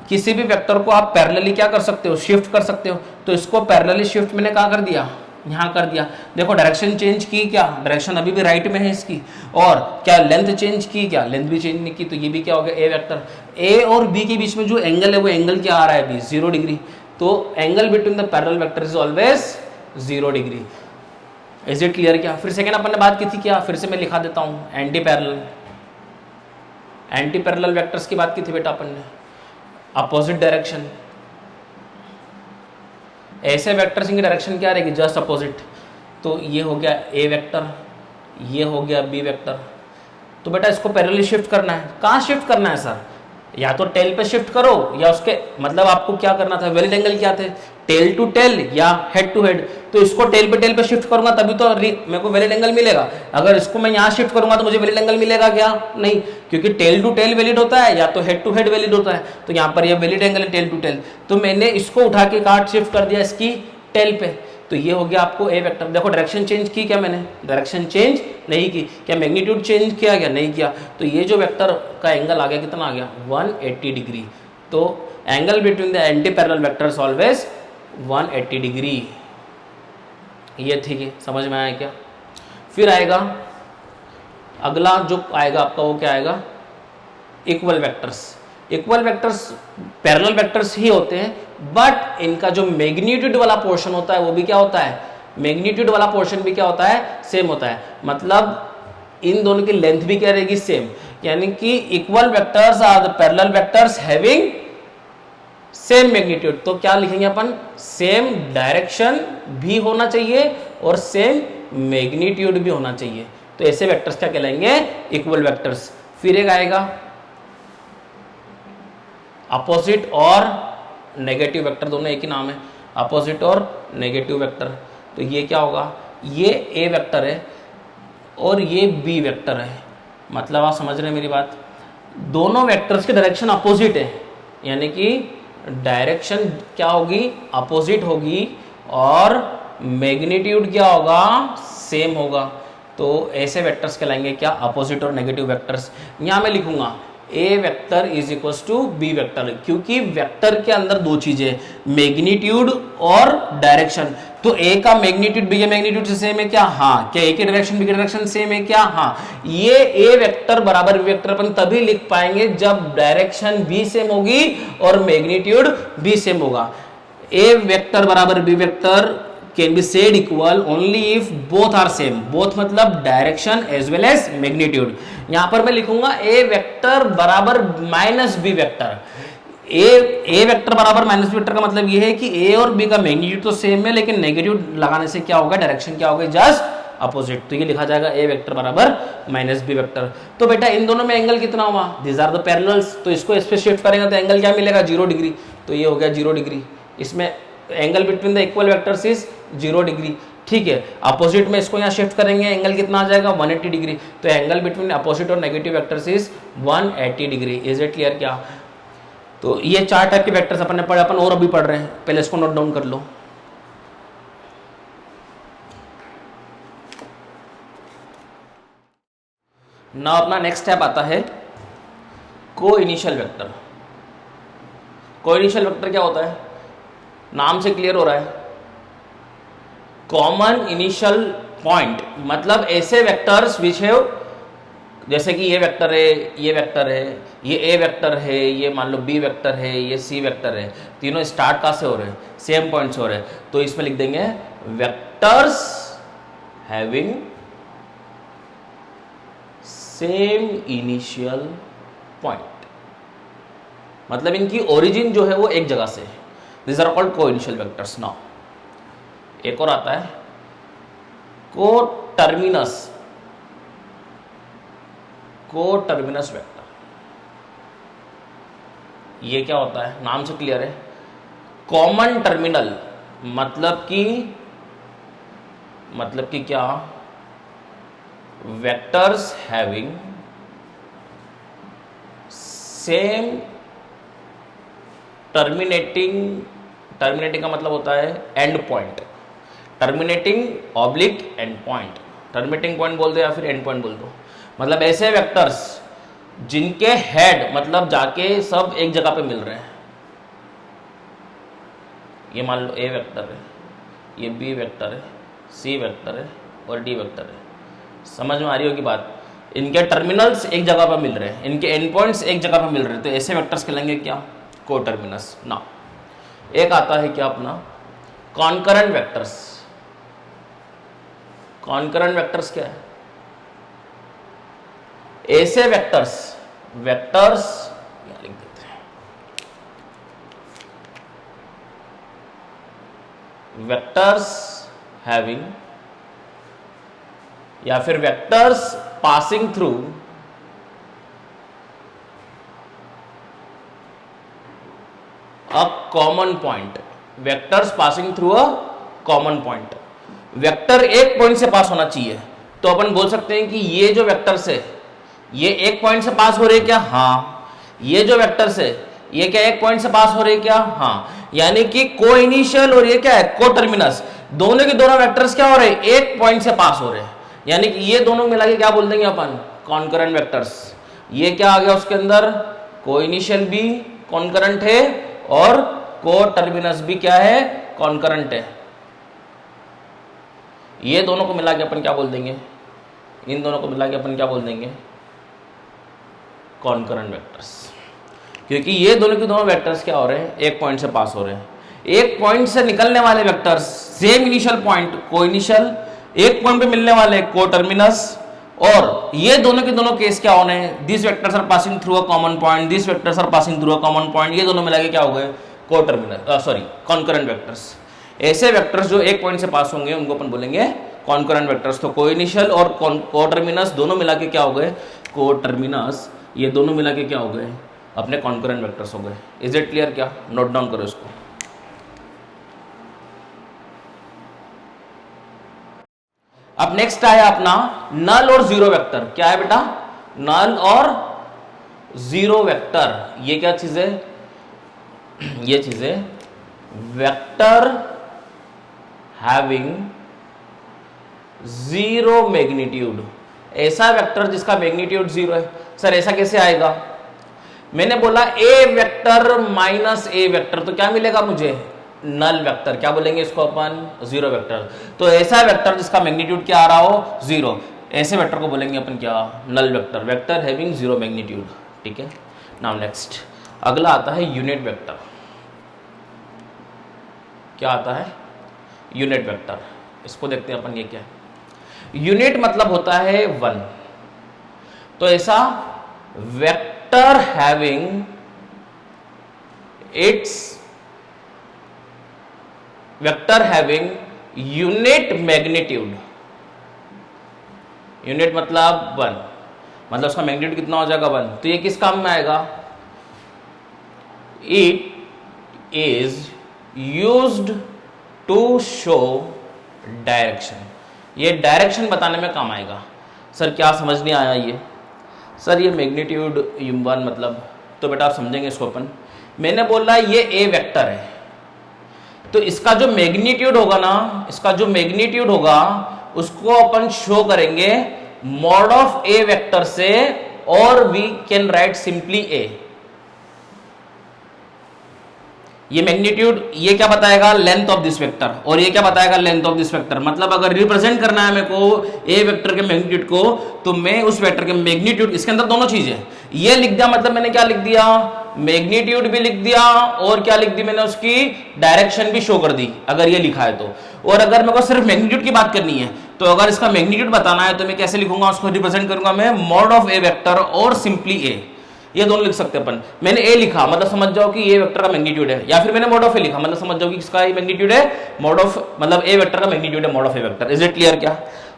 किसी भी वेक्टर को आप पैरेलली क्या कर सकते हो, शिफ्ट कर सकते हो। तो इसको पैरेलली शिफ्ट मैंने कहाँ कर दिया, यहाँ कर दिया। देखो डायरेक्शन चेंज की क्या, डायरेक्शन अभी भी राइट में है इसकी, और क्या लेंथ चेंज की क्या, लेंथ भी चेंज नहीं की। तो ये भी क्या हो गया, ए वेक्टर। ए और बी के बीच में जो एंगल है वो एंगल क्या आ रहा है अभी, 0 डिग्री। तो angle between the parallel vector is always 0 degree. Is it clear क्या? फिर सेकेंड अपन ने बात की थी क्या, फिर से मैं लिखा देता हूँ, एंटी पैरेलल वेक्टर्स की बात की थी बेटा अपन ने। अपोजिट डायरेक्शन, ऐसे वेक्टर्स की डायरेक्शन क्या रहेगी, जस्ट अपोजिट। तो ये हो गया ए वेक्टर, ये हो गया बी वेक्टर। तो बेटा इसको पैरेलली शिफ्ट करना है। कहाँ शिफ्ट करना है सर? या तो टेल पे शिफ्ट करो, या उसके मतलब आपको क्या करना था, वैलिड एंगल क्या थे, टेल टू टेल या हेड टू हेड। तो इसको टेल पे शिफ्ट करूंगा तभी तो मेरे को वैलिड एंगल मिलेगा। अगर इसको मैं यहाँ शिफ्ट करूंगा तो मुझे वैलिड एंगल मिलेगा क्या? नहीं, क्योंकि टेल टू टेल वैलिड होता है या तो हेड टू हेड वैलिड होता है। तो यहाँ पर ये वैलिड एंगल है टेल टू टेल। तो मैंने इसको उठा के काट शिफ्ट कर दिया इसकी टेल पे। तो ये हो गया आपको ए वेक्टर। देखो डायरेक्शन चेंज की क्या मैंने, डायरेक्शन चेंज नहीं की। क्या मैग्नीट्यूड चेंज किया गया? नहीं किया। तो ये जो वेक्टर का एंगल आ गया कितना आ गया, 180 डिग्री। तो angle between the anti parallel vectors always 180 degree. ये ठीक है, समझ में आया क्या? फिर आएगा अगला जो आएगा आपका, वो क्या आएगा, equal vectors. Equal vectors parallel vectors ही होते हैं, बट इनका जो मैग्नीट्यूड वाला पोर्शन होता है वो भी क्या होता है, मैग्नीट्यूड वाला पोर्शन भी क्या होता है, सेम होता है। मतलब इन दोनों की लेंथ भी क्या रहेगी, सेम। यानी कि equal vectors are the parallel vectors having same magnitude. तो क्या लिखेंगे अपन, सेम डायरेक्शन भी होना चाहिए और सेम मैग्नीट्यूड भी होना चाहिए। तो ऐसे वेक्टर्स क्या कहलाएंगे, इक्वल वेक्टर्स। फिर एक आएगा अपोजिट और नेगेटिव वेक्टर, दोनों एक ही नाम है, अपोजिट और नेगेटिव वेक्टर। तो ये क्या होगा, ये ए वेक्टर है और ये बी वेक्टर है। मतलब आप समझ रहे हैं मेरी बात, दोनों वेक्टर्स की डायरेक्शन अपोजिट है, यानी कि डायरेक्शन क्या होगी, अपोजिट होगी, और मैग्नीट्यूड क्या होगा, सेम होगा। तो ऐसे वेक्टर्स कहलाएंगे क्या, अपोजिट और नेगेटिव वेक्टर्स। यहां मैं लिखूंगा ए vector is equal to B vector, क्योंकि वेक्टर के अंदर दो चीजें, मैग्नीट्यूड और डायरेक्शन। तो ए का मैग्नीट्यूड बी के मैग्नीट्यूड से सेम है क्या, हाँ। क्या ए की डायरेक्शन बी की डायरेक्शन सेम है क्या, हाँ। ये ए वेक्टर बराबर बी वेक्टर अपन तभी लिख पाएंगे जब डायरेक्शन भी सेम होगी और मैग्नीट्यूड भी सेम होगा। ए वेक्टर बराबर b vector can be said equal only if both are same। both मतलब direction as well as magnitude. यहां पर मैं लिखूंगा ए वेक्टर बराबर माइनस बी वेक्टर। ए वेक्टर बराबर माइनस बी वेक्टर का मतलब ये है कि ए और बी का मैग्नीट्यूड तो सेम है, लेकिन नेगेटिव लगाने से क्या होगा, डायरेक्शन क्या होगा, जस्ट अपोजिट। तो ये लिखा जाएगा ए वेक्टर बराबर माइनस बी वेक्टर। तो बेटा इन दोनों में एंगल कितना हुआ, दीज आर द पैरेलल्स, तो इसको इस पे शिफ्ट करेंगे तो एंगल क्या मिलेगा, 0 डिग्री। तो ये हो गया 0 डिग्री। इसमें angle between the equal vectors is 0 degree, ठीक है। अपोजिट में इसको यहाँ शिफ्ट करेंगे, एंगल कितना आ जाएगा, 180 डिग्री। तो एंगल बिटवीन अपोजिट और negative vectors is 180 degree. Is it clear क्या? तो ये 4 टाइप के वेक्टर्स अपन ने पढ़े, अपन और अभी पढ़ रहे हैं, पहले इसको नोट डाउन कर लो। ना अपना नेक्स्ट स्टेप आता है को इनिशियल वेक्टर। को इनिशियल वेक्टर क्या होता है, नाम से क्लियर हो रहा है, कॉमन इनिशियल पॉइंट, मतलब ऐसे वेक्टर्स विच हैव, जैसे कि ये वेक्टर है, ये वेक्टर है, ये ए वेक्टर है, ये मान लो बी वेक्टर है, ये सी वेक्टर है, तीनों स्टार्ट कहाँ से हो रहे हैं, सेम पॉइंट से हो रहे हैं। तो इसमें लिख देंगे vectors having same initial point, मतलब इनकी ओरिजिन जो है वो एक जगह से है। दिस आर कॉल्ड को इनिशियल वेक्टर्स। नाउ एक और आता है को टर्मिनस वेक्टर। ये क्या होता है, नाम से क्लियर है, कॉमन टर्मिनल, मतलब कि क्या, वेक्टर्स हैविंग सेम टर्मिनेटिंग का मतलब होता है and point, terminating oblique and point, terminating point बोल दो या फिर एंड पॉइंट बोल दो, मतलब ऐसे वेक्टर्स जिनके हेड मतलब जाके सब एक जगह पे मिल रहे हैं। ये मान लो ए वेक्टर है, ये बी वेक्टर है, सी वेक्टर है और डी वेक्टर है। समझ में आ रही होगी बात, इनके टर्मिनल्स एक जगह पर मिल रहे हैं, इनके एंड पॉइंट्स एक जगह पर मिल रहे हैं, तो ऐसे वेक्टर्स कहलाएंगे क्या, को टर्मिनस। ना एक आता है क्या अपना कॉन्करेंट वेक्टर्स। कॉन्करेंट वेक्टर्स क्या है, ऐसे वेक्टर्स लिख देते हैं, वेक्टर्स हैविंग या फिर vectors passing through a common point, vectors passing through a common point. Vector एक पॉइंट से पास होना चाहिए, तो अपन बोल सकते हैं कि ये जो वेक्टर्स है ये एक पॉइंट से पास हो रहे हैं क्या, हाँ। ये जो वेक्टर्स है ये क्या एक पॉइंट से पास हो रहे हैं क्या, हाँ। यानी कि को इनिशियल और ये क्या है को टर्मिनस, दोनों के दोनों वेक्टर्स क्या हो रहे हैं, एक पॉइंट से पास हो रहे हैं, यानी कि ये दोनों मिला के क्या बोल देंगे अपन, कॉन्करेंट वेक्टर्स। ये क्या आ गया उसके अंदर, को इनिशियल भी कॉन्करेंट है और को टर्मिनस भी क्या है, कॉन्करेंट है। ये दोनों को मिला के अपन क्या बोल देंगे, इन दोनों को मिला के अपन क्या बोल देंगे, कॉन्करेंट वेक्टर्स। क्योंकि ये दोनों के दोनों वेक्टर्स क्या हो रहे हैं, एक पॉइंट से पास हो रहे हैं। एक पॉइंट से निकलने वाले वेक्टर्स सेम इनिशियल पॉइंट को इनिशियल, एक पॉइंट पे मिलने वाले को टर्मिनस, और ये दोनों के दोनों केस क्या होने हैं, this vectors are passing through a common point, this vectors are passing through a common point, ये दोनों मिला के क्या हो गए, coterminous, sorry concurrent vectors. ऐसे वेक्टर्स जो एक पॉइंट से पास होंगे उनको अपन बोलेंगे कॉन्करेंट वेक्टर्स। तो को इनिशियल और को टर्मिनस दोनों मिला के क्या हो गए, को टर्मिनस, ये दोनों मिला के क्या हो गए, अपने कॉन्करेंट वेक्टर्स हो गए। इज इट क्लियर क्या, नोट डाउन करो इसको। अब नेक्स्ट आया अपना नल और जीरो वेक्टर। क्या है बेटा, नल और जीरो वेक्टर। ये क्या चीज है, ये चीज है वेक्टर हैविंग जीरो मैग्नीट्यूड। ऐसा वेक्टर जिसका मैग्नीट्यूड जीरो है। सर ऐसा कैसे आएगा, मैंने बोला ए वेक्टर माइनस ए वेक्टर, तो क्या मिलेगा मुझे, नल वेक्टर। क्या बोलेंगे इसको अपन, जीरो वेक्टर। तो ऐसा वेक्टर जिसका मैग्नीट्यूड क्या आ रहा हो, जीरो, ऐसे वेक्टर को बोलेंगे अपन क्या, null vector. Vector having zero magnitude, ठीक है। नाउ नेक्स्ट अगला आता है यूनिट वेक्टर। क्या आता है, यूनिट वेक्टर। इसको देखते हैं अपन, ये क्या है। यूनिट मतलब होता है वन। तो ऐसा vector having its vector having unit magnitude, unit मतलब 1, मतलब उसका मैग्नीट्यूड कितना हो जाएगा 1, तो ये किस काम में आएगा, it is used to show direction, ये डायरेक्शन बताने में काम आएगा। सर क्या समझ नहीं आया ये, सर ये मैग्नीट्यूड 1 मतलब, तो बेटा आप समझेंगे इसको अपन, मैंने बोला ये ए वेक्टर है, तो इसका जो मैग्नीट्यूड होगा ना, इसका जो मैग्नीट्यूड होगा उसको अपन शो करेंगे मॉड ऑफ ए वेक्टर से, और वी कैन राइट सिंपली ए। ये मैग्नीट्यूड ये क्या बताएगा, लेंथ ऑफ दिस वेक्टर, और ये क्या बताएगा, लेंथ ऑफ दिस वेक्टर। मतलब अगर रिप्रेजेंट करना है मेरे को ए वेक्टर के मैग्नीट्यूड को, तो मैं उस वेक्टर के मैग्नीट्यूड, इसके अंदर दोनों चीजें, ये लिख दिया, मतलब मैंने क्या लिख दिया, मैग्नीट्यूड भी लिख दिया, और क्या लिख दी मैंने, उसकी डायरेक्शन भी शो कर दी, अगर ये लिखा है तो। और अगर मेरे को सिर्फ मैग्नीट्यूड की बात करनी है, तो अगर इसका मैग्नीट्यूड बताना है तो मैं कैसे लिखूंगा, उसको रिप्रेजेंट करूंगा मैं मॉड ऑफ ए वेक्टर और सिंपली ए, ये दोनों लिख सकते हैं अपन। मैंने ए लिखा मतलब समझ जाओ कि ये वेक्टर का मैग्नीट्यूड है, या फिर मैंने मॉड ऑफ ए लिखा मतलब समझ जाओ कि इसका ये मैग्नीट्यूड है, मॉड ऑफ मतलब ए वेक्टर का मैग्नीट्यूड है mod of A vector. Is it clear क्या?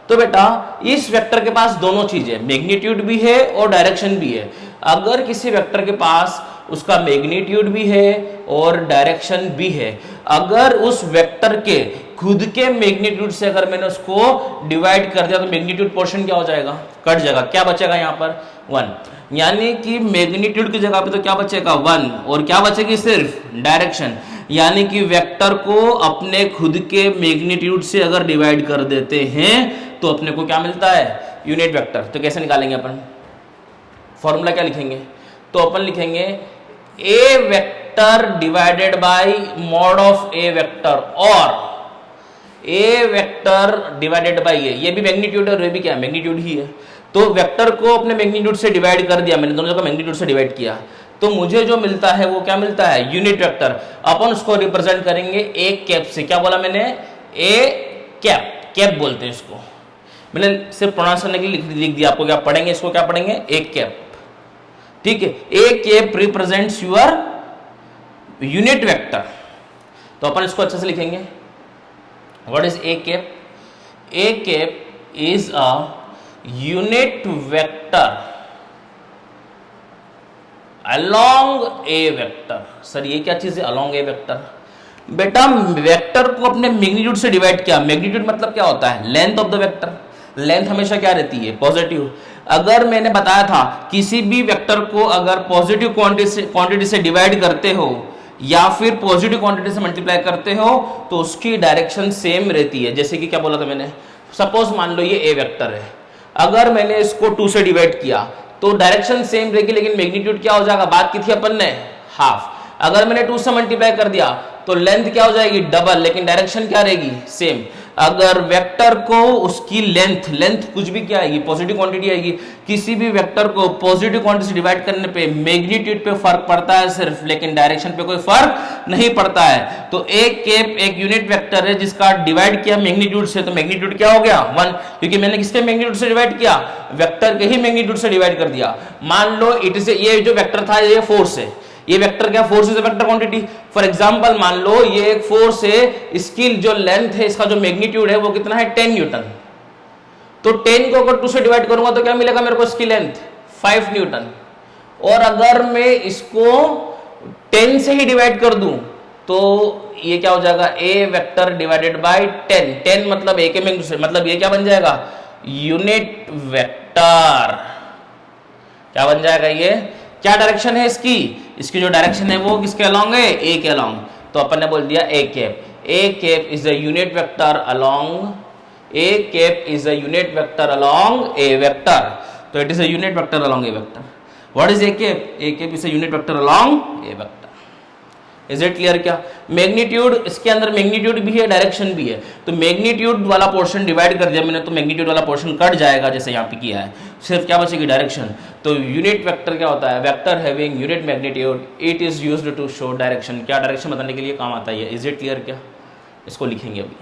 तो बेटा इस वेक्टर के पास दोनों चीजें, मैग्नीट्यूड भी है और डायरेक्शन भी है। अगर किसी वेक्टर के पास उसका मैग्नीट्यूड भी है और डायरेक्शन भी है, अगर उस वेक्टर के खुद के मैग्नीट्यूड से अगर मैंने उसको डिवाइड कर दिया तो मैग्नीट्यूड पोर्शन क्या हो जाएगा, कट जाएगा। क्या बचेगा यहाँ पर 1, यानी कि मैग्नीट्यूड की जगह पे तो क्या बचेगा 1, और क्या बचेगी सिर्फ डायरेक्शन, यानी कि वेक्टर को अपने खुद के मैग्नीट्यूड से अगर डिवाइड कर देते हैं तो अपने को क्या मिलता है, यूनिट वेक्टर। तो कैसे निकालेंगे अपन, फॉर्मूला क्या लिखेंगे, तो अपन लिखेंगे A vector divided by mod of A vector, और ए वेक्टर डिवाइडेड बाय ये भी मैग्नीट्यूड है और ये भी क्या है, मैग्नीट्यूड ही है। तो वेक्टर को अपने मैग्नीट्यूड से डिवाइड कर दिया मैंने, दोनों का मैग्नीट्यूड से डिवाइड किया, तो मुझे जो मिलता है वो क्या मिलता है, यूनिट वेक्टर। अपन उसको रिप्रेजेंट करेंगे ए कैप से। क्या बोला मैंने, ए कैप, कैप बोलते हैं इसको, मैंने सिर्फ प्रोनाउंस करने के लिए लिख दिया आपको। क्या पढ़ेंगे इसको, क्या पढ़ेंगे, ए कैप, ठीक है। A cap represents your unit vector, तो अपन इसको अच्छे से लिखेंगे। What is A cap, A cap is a unit vector along A vector. Sir ये क्या चीज है, अलोंग ए वेक्टर? बेटा वेक्टर को अपने मैग्नीट्यूड से डिवाइड किया, मैग्नीट्यूड मतलब क्या होता है, length of the vector. Length हमेशा क्या रहती है, पॉजिटिव। अगर मैंने बताया था किसी भी वेक्टर को अगर पॉजिटिव क्वांटिटी से डिवाइड करते हो या फिर पॉजिटिव क्वांटिटी से मल्टीप्लाई करते हो तो उसकी डायरेक्शन सेम रहती है। जैसे कि क्या बोला था मैंने, सपोज मान लो ये ए वेक्टर है, अगर मैंने इसको 2 से डिवाइड किया तो डायरेक्शन सेम रहेगी, लेकिन मैग्नीट्यूड क्या हो जाएगा, बात की थी अपन ने हाफ। अगर मैंने 2 से मल्टीप्लाई कर दिया तो लेंथ क्या हो जाएगी, डबल, लेकिन डायरेक्शन क्या रहेगी, सेम। अगर वेक्टर को उसकी लेंथ कुछ भी क्या आएगी, पॉजिटिव क्वांटिटी आएगी। किसी भी वेक्टर को पॉजिटिव क्वांटिटी से डिवाइड करने पे मैग्नीट्यूड पे फर्क पड़ता है सिर्फ, लेकिन डायरेक्शन पे कोई फर्क नहीं पड़ता है। तो एक कैप एक यूनिट वेक्टर है जिसका डिवाइड किया मैग्नीट्यूड से, तो मैग्नीट्यूड क्या हो गया 1, क्योंकि मैंने किसके मैग्नीट्यूड से डिवाइड किया, वेक्टर के ही मैग्नीट्यूड से डिवाइड कर दिया। मान लो इट इज, ये जो वेक्टर था ये फोर्स है, ये वेक्टर क्या, force is a vector quantity. For example मान लो ये एक फोर्स है, इसकी जो लेंथ है, इसका जो मैग्नीट्यूड है वो कितना है 10 न्यूटन। तो 10 को अगर 2 से डिवाइड करूंगा तो क्या मिलेगा मेरे को, इसकी लेंथ 5 न्यूटन। और अगर मैं इसको 10 से ही डिवाइड कर दूं तो ये क्या हो जाएगा, ए वेक्टर डिवाइडेड बाय 10। 10 मतलब ए के मैग्नीट्यूड से, मतलब ये क्या बन जाएगा, यूनिट वेक्टर। क्या बन जाएगा ये, क्या डायरेक्शन है इसकी, इसकी जो डायरेक्शन है वो किसके अलोंग है, ए के अलोंग। तो अपन ने बोल दिया A cap. A cap is a unit vector along, A cap is a unit vector along A vector. तो it is a unit vector along A vector. What is A cap, A cap is a unit vector along A vector. Is it clear क्या? Magnitude, इसके अंदर magnitude भी है, direction भी है। तो magnitude वाला पोर्शन डिवाइड कर दिया मैंने, तो मैग्नीट्यूड वाला पोर्शन कट जाएगा जैसे यहाँ पे किया है, सिर्फ क्या बचेगी, डायरेक्शन। तो यूनिट वेक्टर क्या होता है, vector having unit magnitude, it is used to show direction. क्या डायरेक्शन बताने के लिए काम आता है। इज इट क्लियर क्या? इसको लिखेंगे अभी,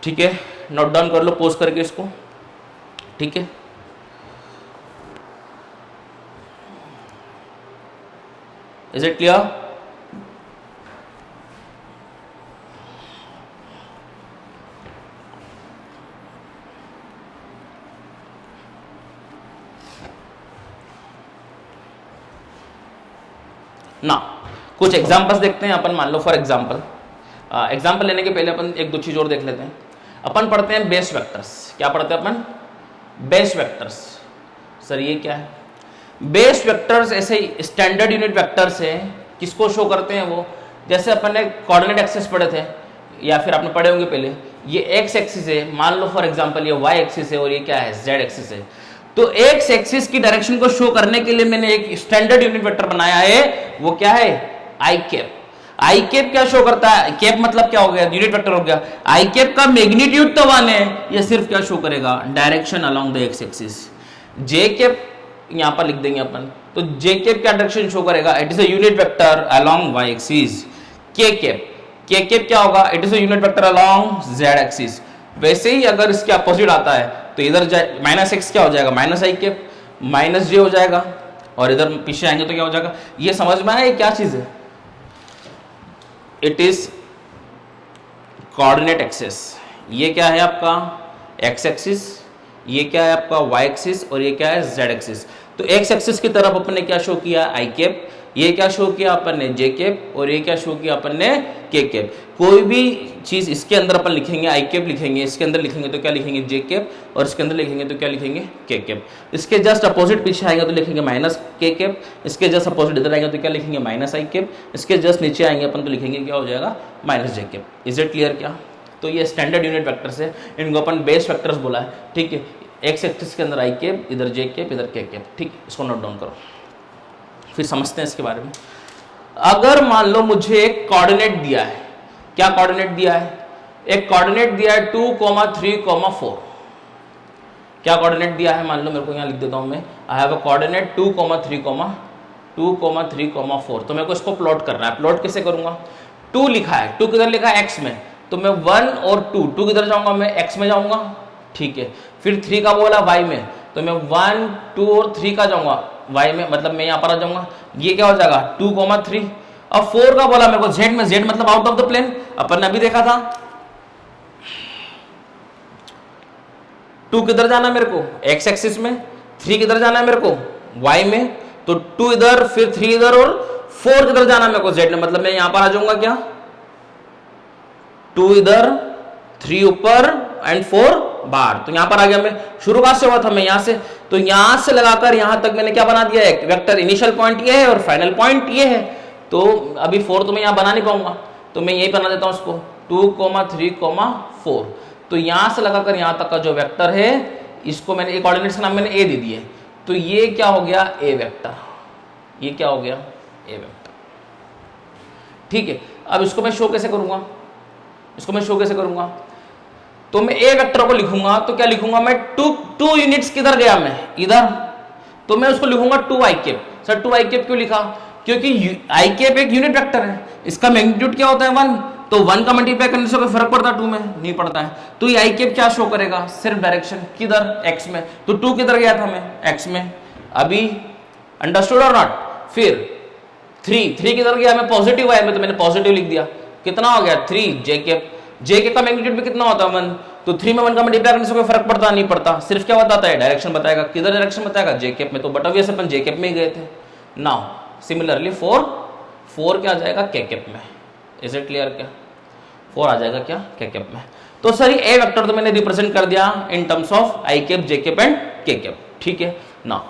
ठीक है, नोट डाउन कर लो पोज करके इसको, ठीक है। Is it clear? ना कुछ एग्जांपल्स देखते हैं अपन। मान लो फॉर एग्जांपल, एग्जांपल लेने के पहले अपन एक दो चीज और देख लेते हैं। अपन पढ़ते हैं बेस वेक्टर्स। क्या पढ़ते हैं अपन? Base vectors. सर ये क्या है? बेस वेक्टर्स ऐसे स्टैंडर्ड यूनिट वेक्टर्स है। किसको शो करते हैं वो? जैसे अपन ने कोऑर्डिनेट एक्सिस पढ़े थे, या फिर आपने पढ़े होंगे पहले, ये एक्स एक्सिस है, मान लो फॉर एग्जांपल ये वाई एक्सिस है, और ये क्या है? जेड एक्सिस है। तो एक्स एक्सिस की डायरेक्शन को शो करने के लिए मैंने एक स्टैंडर्ड यूनिट वेक्टर बनाया है, वो क्या है? आई कैप। आई कैप क्या शो करता है? कैप मतलब क्या हो गया? यूनिट वेक्टर हो गया। आई कैप का मैग्नीट्यूड तो 1 है, ये सिर्फ क्या शो करेगा? Direction along the x axis. J cap यहां पर लिख देंगे अपन, तो जे कैप क्या डायरेक्शन शो करेगा? It is a unit vector along y axis. K cap क्या होगा? It is a unit vector along z axis. वैसे ही अगर इसके अपोजिट आता है तो इधर माइनस एक्स क्या हो जाएगा? माइनस आई कैप, माइनस जे हो जाएगा, और इधर पीछे आएंगे तो क्या हो जाएगा? ये समझ में आया क्या चीज है? It is coordinate axis. ये क्या है आपका? X axis. ये क्या है आपका? Y axis. और ये क्या है? Z axis. तो एक्स एक्सिस की तरफ अपन ने क्या शो किया? I cap. ये क्या शो किया अपन ने? J cap. और ये क्या शो किया अपन ने? के कैप। कोई भी चीज इसके अंदर अपन लिखेंगे आई कैप लिखेंगे, इसके अंदर लिखेंगे तो क्या लिखेंगे? जे कैप, और इसके अंदर लिखेंगे तो क्या लिखेंगे? के कैप। इसके जस्ट अपोजिट पीछे आएंगे तो लिखेंगे माइनस के कैप, इसके जस्ट अपोजिट इधर आएंगे तो क्या लिखेंगे? माइनस आई कैप, इसके जस्ट नीचे आएंगे अपन तो लिखेंगे क्या हो जाएगा? Minus J cap. Is it clear क्या? तो ये स्टैंडर्ड यूनिट वेक्टर्स है, इनको अपन बेस वेक्टर्स बोला है। ठीक है, एक्स एक्सिस के अंदर आई कैप, इधर जे कैप, इधर के कैप। ठीक, इसको नोट डाउन करो, फिर समझते हैं इसके बारे में। अगर मान लो मुझे एक कोऑर्डिनेट दिया है, क्या कोऑर्डिनेट दिया है? एक कोऑर्डिनेट दिया है 2, 3, 4। क्या कोऑर्डिनेट दिया है? मान लो मेरे को यहां लिख देता हूं मैं, आई हैव अ कोऑर्डिनेट 2, 3, 4। तो मेरे को इसको प्लॉट करना है। प्लॉट कैसे करूंगा? 2 लिखा है, 2 किधर लिखा है? एक्स में, तो मैं 1 और 2 किधर जाऊंगा? मैं एक्स में जाऊंगा। ठीक है, फिर 3 का बोला वाई में, तो मैं 1, 2 और 3 का जाऊंगा वाई में, मतलब मैं यहां पर आ जाऊंगा। ये क्या हो जाएगा? 2, 3। अब 4 का बोला मेरे को जेड में, जेड मतलब आउट ऑफ द प्लेन, अपन ने अभी देखा था। 2 किधर जाना है मेरे को? एक्स एक्सिस में। 3 किधर जाना है मेरे को? वाई में। तो 2 इधर, फिर 3 इधर, और 4 किधर जाना है मेरे को? जेड में, मतलब मैं यहां पर आ जाऊंगा क्या? 2 इधर, 3 ऊपर एंड 4 बाहर। तो यहां पर आ गया मैं। शुरू कहां से हुआ था? मैं यहां से। तो यहां से लगाकर यहां तक मैंने क्या बना दिया? एक वेक्टर। इनिशियल पॉइंट ये है और फाइनल पॉइंट ये है। तो अभी 4 तो मैं यहां बना नहीं पाऊंगा, तो मैं यही बना देता हूं उसको 2, 3, 4। तो यहां से लगाकर यहां तक का जो वेक्टर है, इसको मैंने एक कोऑर्डिनेट्स का नाम मैंने ए दे दिया। तो ये क्या हो गया? ए वेक्टर। ये क्या हो गया? ए वेक्टर। ठीक है, अब इसको मैं शो कैसे करूंगा? इसको मैं शो कैसे करूंगा? तो मैं ए वेक्टर को लिखूंगा तो क्या लिखूंगा मैं? 2 यूनिट्स किधर गया? मैं इधर, तो मैं उसको लिखूंगा 2 आई कैप। सर 2 आई कैप क्यों लिखा? क्योंकि आई कैप एक यूनिट वेक्टर है, इसका मैग्नीट्यूड क्या होता है? 1। तो 1 का मल्टीप्लाई करने से कोई फर्क पड़ता है 2 में? नहीं पड़ता है। तो ये आई कैप क्या शो करेगा? सिर्फ डायरेक्शन। किधर? एक्स में। तो 2 किधर गया था? मैं एक्स में। अभी अंडरस्टूड और नॉट? फिर 3 किधर गया? मैं पॉजिटिव आया में, तो मैंने पॉजिटिव लिख दिया। कितना हो गया? 3 जे कैप। जे के का मैग्नीट्यूड भी कितना होता है? 1। तो 3 में 1 का मल्टीप्लाई करने से कोई फर्क पड़ता नहीं पड़ता, सिर्फ क्या बताता है? डायरेक्शन बताएगा। किधर डायरेक्शन बताएगा? जे कैप में। तो but obvious upon J cap में ही गए थे। नाउ सिमिलरली 4 क्या आ जाएगा? के कैप में। इज इट क्लियर क्या? 4 आ जाएगा क्या? के कैप में। तो सर ये ए वेक्टर तो मैंने रिप्रेजेंट कर दिया in terms of I cap, J cap and के कैप। ठीक है ना।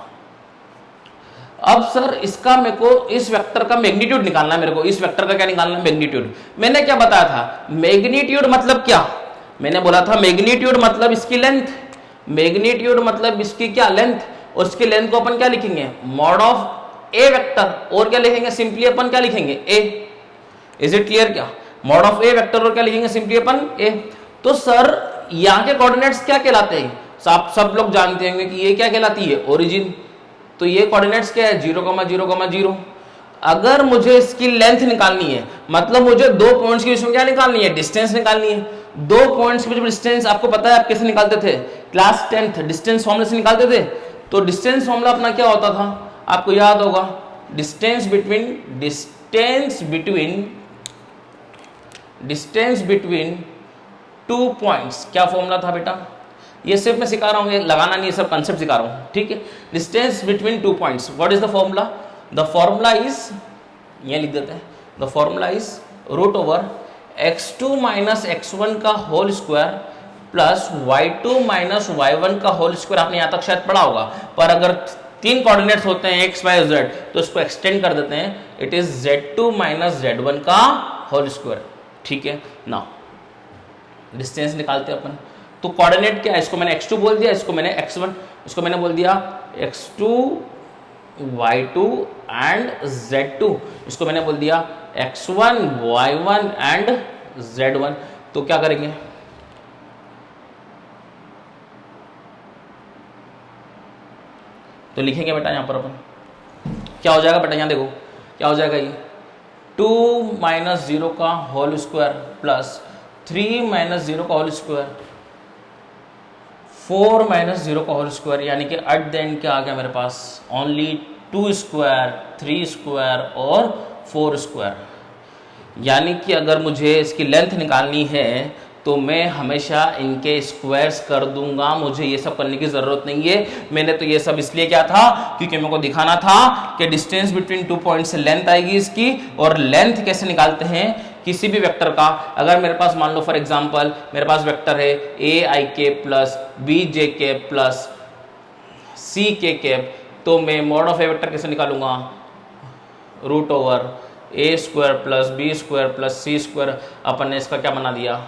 अब सर इसका मेरे को इस वेक्टर का मैग्नीट्यूड निकालना है। मेरे को इस वेक्टर का क्या निकालना है? मैग्नीट्यूड। मैंने क्या बताया था? मैग्नीट्यूड मतलब क्या? मैंने बोला था मैग्नीट्यूड मतलब इसकी लेंथ। मैग्नीट्यूड मतलब इसकी क्या? लेंथ। और इसकी लेंथ को अपन क्या लिखेंगे? Mod of A vector. और क्या लिखेंगे? सिंपली अपन क्या लिखेंगे? ए। इज इट क्लियर क्या? मॉड ऑफ ए वेक्टर और क्या लिखेंगे? सिंपली अपन ए। तो सर यहां के कोऑर्डिनेट्स क्या कहलाते हैं? सब लोग जानते होंगे कि ये क्या कहलाती है? ओरिजिन। तो ये कोऑर्डिनेट्स क्या है? 0,0,0। अगर मुझे इसकी लेंथ निकालनी है, मतलब मुझे 2 पॉइंट्स के बीच में क्या निकालनी है? डिस्टेंस निकालनी है। 2 पॉइंट्स के बीच में डिस्टेंस आपको पता है आप कैसे निकालते थे? क्लास 10th डिस्टेंस फॉर्मूला से निकालते थे। तो डिस्टेंस फॉर्मूला अपना क्या होता था? आपको याद होगा, डिस्टेंस बिटवीन 2 पॉइंट्स, क्या फॉर्मूला था बेटा? ये सिर्फ मैं सिखा रहा हूँ, ये लगाना नहीं, सब कंसेप्ट सिखा रहा हूँ, ठीक है। Distance between 2 points, what is the formula? The formula is, ये लिख देते हैं, the formula is root over x2 minus x1 का whole square plus y2 minus y1 का होल स्क्वायर। आपने यहाँ तक शायद पढ़ा होगा, पर अगर 3 कोऑर्डिनेट्स होते हैं x, y, z, तो इसको एक्सटेंड कर देते हैं, it is z2 minus z1 का होल स्क्वायर, ठीक है ना। डिस्टेंस निकालते हैं अपन, तो कोऑर्डिनेट क्या है? इसको मैंने x2 बोल दिया, इसको मैंने x1, इसको मैंने बोल दिया x2 y2 एंड z2, इसको मैंने बोल दिया x1 y1 एंड z1। तो क्या करेंगे? तो लिखेंगे बेटा यहां पर अपन, क्या हो जाएगा बेटा? यहां देखो क्या हो जाएगा, ये 2 माइनस 0 का होल स्क्वायर प्लस 3 माइनस 0 का होल स्क्वायर, 4 माइनस 0 का होल स्क्वायर, यानी कि एट द एंड क्या आ गया मेरे पास? ओनली 2 स्क्वायर, 3 स्क्वायर और 4 स्क्वायर। यानी कि अगर मुझे इसकी लेंथ निकालनी है तो मैं हमेशा इनके स्क्वायर्स कर दूंगा, मुझे ये सब करने की जरूरत नहीं है। मैंने तो ये सब इसलिए क्या था, क्योंकि मेरे को दिखाना था कि डिस्टेंस बिटवीन 2 पॉइंट से लेंथ आएगी इसकी, और लेंथ कैसे निकालते हैं किसी भी वेक्टर का। अगर मेरे पास मान लो फॉर एग्जांपल मेरे पास वेक्टर है ai plus bj plus ck, तो मैं मॉड ऑफ ए वेक्टर कैसे निकालूंगा? Root over A square plus B square plus C square. अपन ने इसका क्या बना दिया?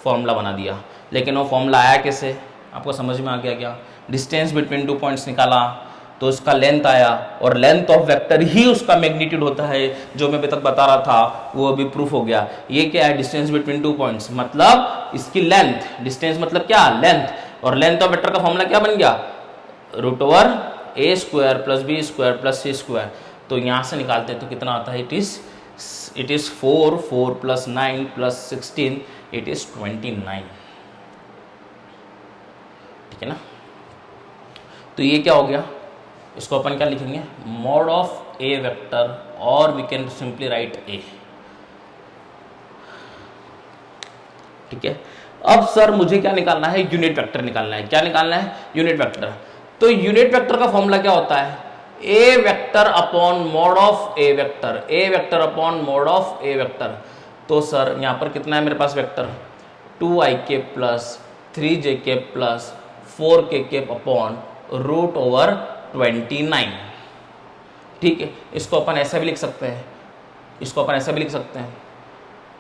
फॉर्मूला बना दिया। लेकिन वो फॉर्मूला आया कैसे? आपको समझ में आ गया क्या? डिस्टेंस बिटवीन 2 पॉइंट्स निकाला तो उसका लेंथ आया, और लेंथ ऑफ वेक्टर ही उसका मैग्नीट्यूड होता है, जो मैं अभी तक बता रहा था वो अभी प्रूफ हो गया। ये क्या है? डिस्टेंस बिटवीन 2 पॉइंट्स मतलब इसकी लेंथ। डिस्टेंस मतलब क्या? लेंथ। और लेंथ ऑफ वेक्टर का फॉर्मूला क्या बन गया? Root over A square plus B square plus C square. तो यहाँ से निकालते हैं तो कितना आता है? It is 4 plus 9 plus 16, it is 29, ठीक है ना। तो ये क्या हो गया? इसको अपन क्या लिखेंगे? मॉड ऑफ ए वेक्टर, और वी कैन सिंपली राइट ए, ठीक है। अब सर मुझे क्या निकालना है? यूनिट वेक्टर निकालना है। क्या निकालना है? Unit vector. तो यूनिट वेक्टर का फॉर्मूला क्या होता है? A vector upon mod of A vector, A vector upon mod of A vector. तो सर यहाँ पर कितना है मेरे पास vector? 2ik plus 3jk plus 4k upon root over 29, ठीक है। इसको अपन ऐसा भी लिख सकते हैं, इसको अपन ऐसा भी लिख सकते हैं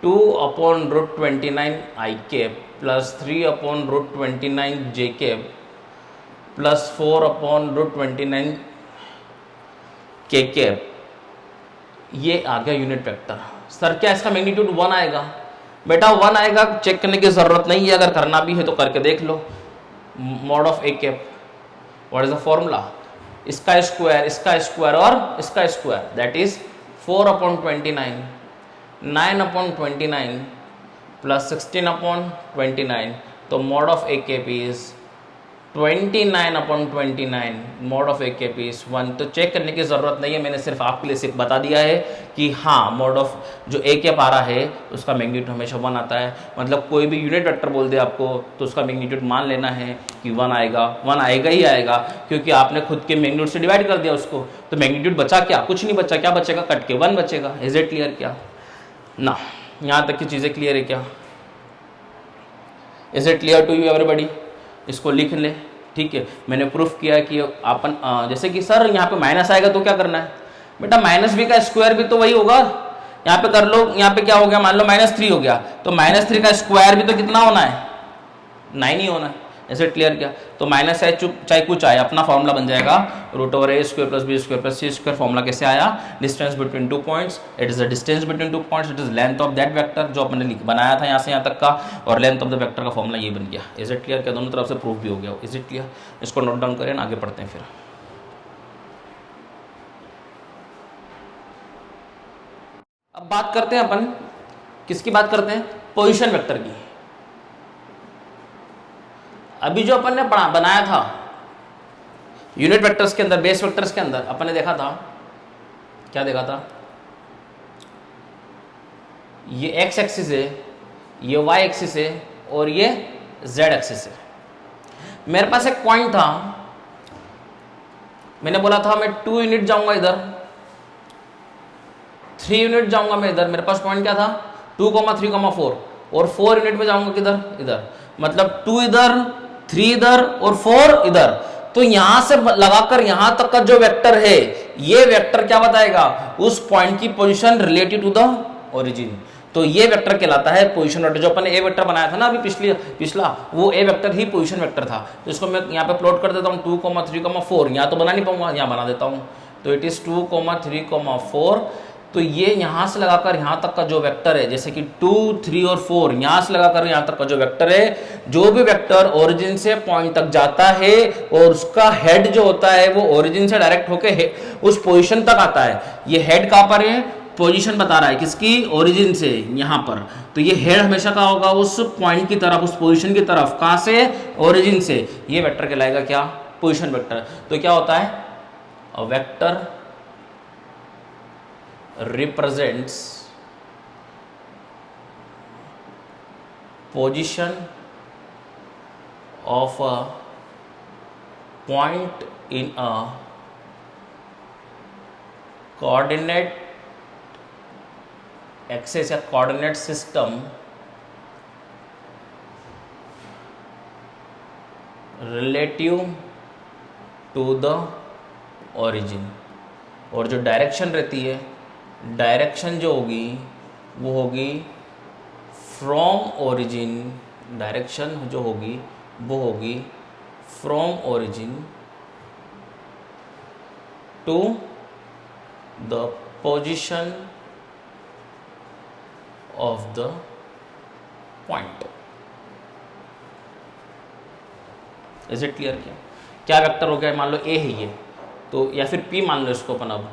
2 upon root 29 ik plus 3 upon root 29 jk plus 4 upon root 29 k। ये आ गया यूनिट वेक्टर। सर क्या इसका मैग्नीट्यूड 1 आएगा? बेटा 1 आएगा, चेक करने की जरूरत नहीं है, अगर करना भी है तो करके देख लो। Mod of A cap, what is the formula? इसका स्क्वायर और इसका square, that is 4 upon 29, 9 upon 29 plus 16 upon 29। तो mod of A cap is 29 upon 29, mod of A cap is 1। तो चेक करने की जरूरत नहीं है, मैंने सिर्फ आपके लिए सिर्फ बता दिया है कि हाँ मॉड ऑफ जो ए कैप आ रहा है उसका मैग्नीट्यूड हमेशा 1 आता है। मतलब कोई भी यूनिट वेक्टर बोल दे आपको तो उसका मैग्नीट्यूड मान लेना है कि 1 आएगा, 1 आएगा ही आएगा, क्योंकि आपने खुद के मैग्नीट्यूड से डिवाइड कर दिया उसको। तो मैग्नीट्यूड बचा क्या? कुछ नहीं बचा। क्या बचेगा? कट के 1 बचेगा। इज इट क्लियर क्या ना? यहाँ तक की चीज़ें क्लियर है क्या? Is it clear to you everybody? इसको लिख ले, ठीक है। मैंने प्रूफ किया कि अपन जैसे कि सर यहाँ पे माइनस आएगा तो क्या करना है? बेटा माइनस बी का स्क्वायर भी तो वही होगा। यहाँ पे कर लो, यहाँ पे क्या हो गया? मान लो -3 हो गया, तो -3 का स्क्वायर भी तो कितना होना है? 9 ही होना है। ऐसे क्लियर क्या? तो माइनस है चाहे कुछ आए, अपना फॉर्मूला बन जाएगा root over A square plus B square plus C square. Formula कैसे आया? Distance between 2 points, it is the distance between 2 points, it is length of that vector जो अपने बनाया था यहाँ से यहाँ तक का, और लेंथ ऑफ द वेक्टर का फॉर्मूला ये बन गया। इज इट क्लियर क्या? दोनों तरफ से प्रूफ भी हो गया। Is it clear? इसको नोट डाउन करें, आगे पढ़ते हैं फिर। अब बात करते हैं अपन किसकी बात करते हैं? पोजीशन वेक्टर की। अभी जो अपन ने बनाया था यूनिट वेक्टर्स के अंदर, बेस वेक्टर्स के अंदर, अपन ने देखा था क्या देखा था, ये एक्स एक्सिस है, ये वाई एक्सिस है और ये जेड एक्सिस है। मेरे पास एक पॉइंट था, मैंने बोला था मैं 2 यूनिट जाऊंगा इधर, 3 यूनिट जाऊंगा मैं इधर। मेरे पास पॉइंट क्या था 2, 3, 4 और 4 यूनिट में जाऊंगा किधर, इधर। मतलब 2 इधर, 3 इधर और 4 इधर। तो यहां से लगाकर यहां तक का जो वेक्टर है, ये वेक्टर क्या बताएगा, उस पॉइंट की position relative to the origin. तो ये वेक्टर कहलाता है पोजीशन वेक्टर। जो अपन ने ए वेक्टर बनाया था ना अभी पिछला, वो ए वेक्टर ही पोजीशन वेक्टर था। तो इसको मैं यहाँ पे प्लॉट कर देता हूँ 2, 3, 4। यहाँ तो बना नहीं पाऊंगा, यहाँ बना देता हूँ। तो इट इज 2, 3, 4। तो ये यहां से लगाकर यहां तक का जो वेक्टर है, जैसे कि 2, 3 और 4, यहां से लगाकर यहां तक का जो वेक्टर है, जो भी वेक्टर ओरिजिन से पॉइंट तक जाता है और उसका हेड जो होता है वो ओरिजिन से डायरेक्ट होके उस पोजीशन तक आता है। ये हेड कहां पर है, पोजीशन बता रहा है किसकी, ओरिजिन से, यहां पर। तो ये हेड हमेशा का होगा उस पॉइंट की तरफ, उस पोजीशन की तरफ। कहां से, ओरिजिन से। ये वेक्टर कहलाएगा क्या, पोजीशन वेक्टर। तो क्या होता है, a vector represents position of a point in a coordinate axis या coordinate system relative to the origin। और जो डायरेक्शन रहती है, डायरेक्शन जो होगी वो होगी फ्रॉम ओरिजिन। डायरेक्शन जो होगी वो होगी from origin to the position of the point. Is it clear? क्या वेक्टर हो गया, मान लो ए है ये, तो या फिर पी मान लो इसको अपन, अब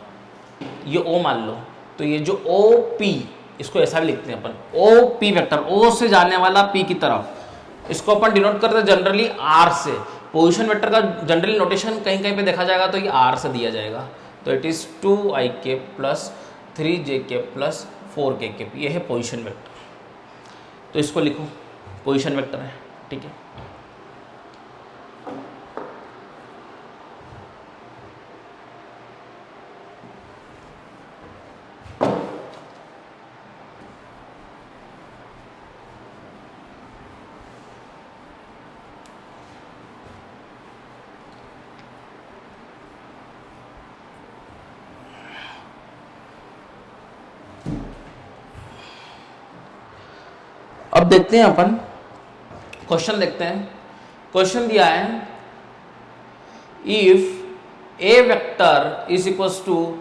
ये ओ मान लो। तो ये जो ओ पी, इसको ऐसा भी लिखते हैं अपन, ओ पी वेक्टर, ओ से जाने वाला पी की तरफ, इसको अपन डिनोट करते हैं जनरली आर से। पोजीशन वेक्टर का जनरली नोटेशन कहीं कहीं पे देखा जाएगा तो ये आर से दिया जाएगा। तो it is 2ik plus 3jk plus 4kk, ये है पोजीशन वेक्टर। तो इसको लिखो, पोजीशन वेक्टर है, ठीक है। अब देखते हैं अपन क्वेश्चन, देखते हैं। क्वेश्चन दिया है, if a vector is equal to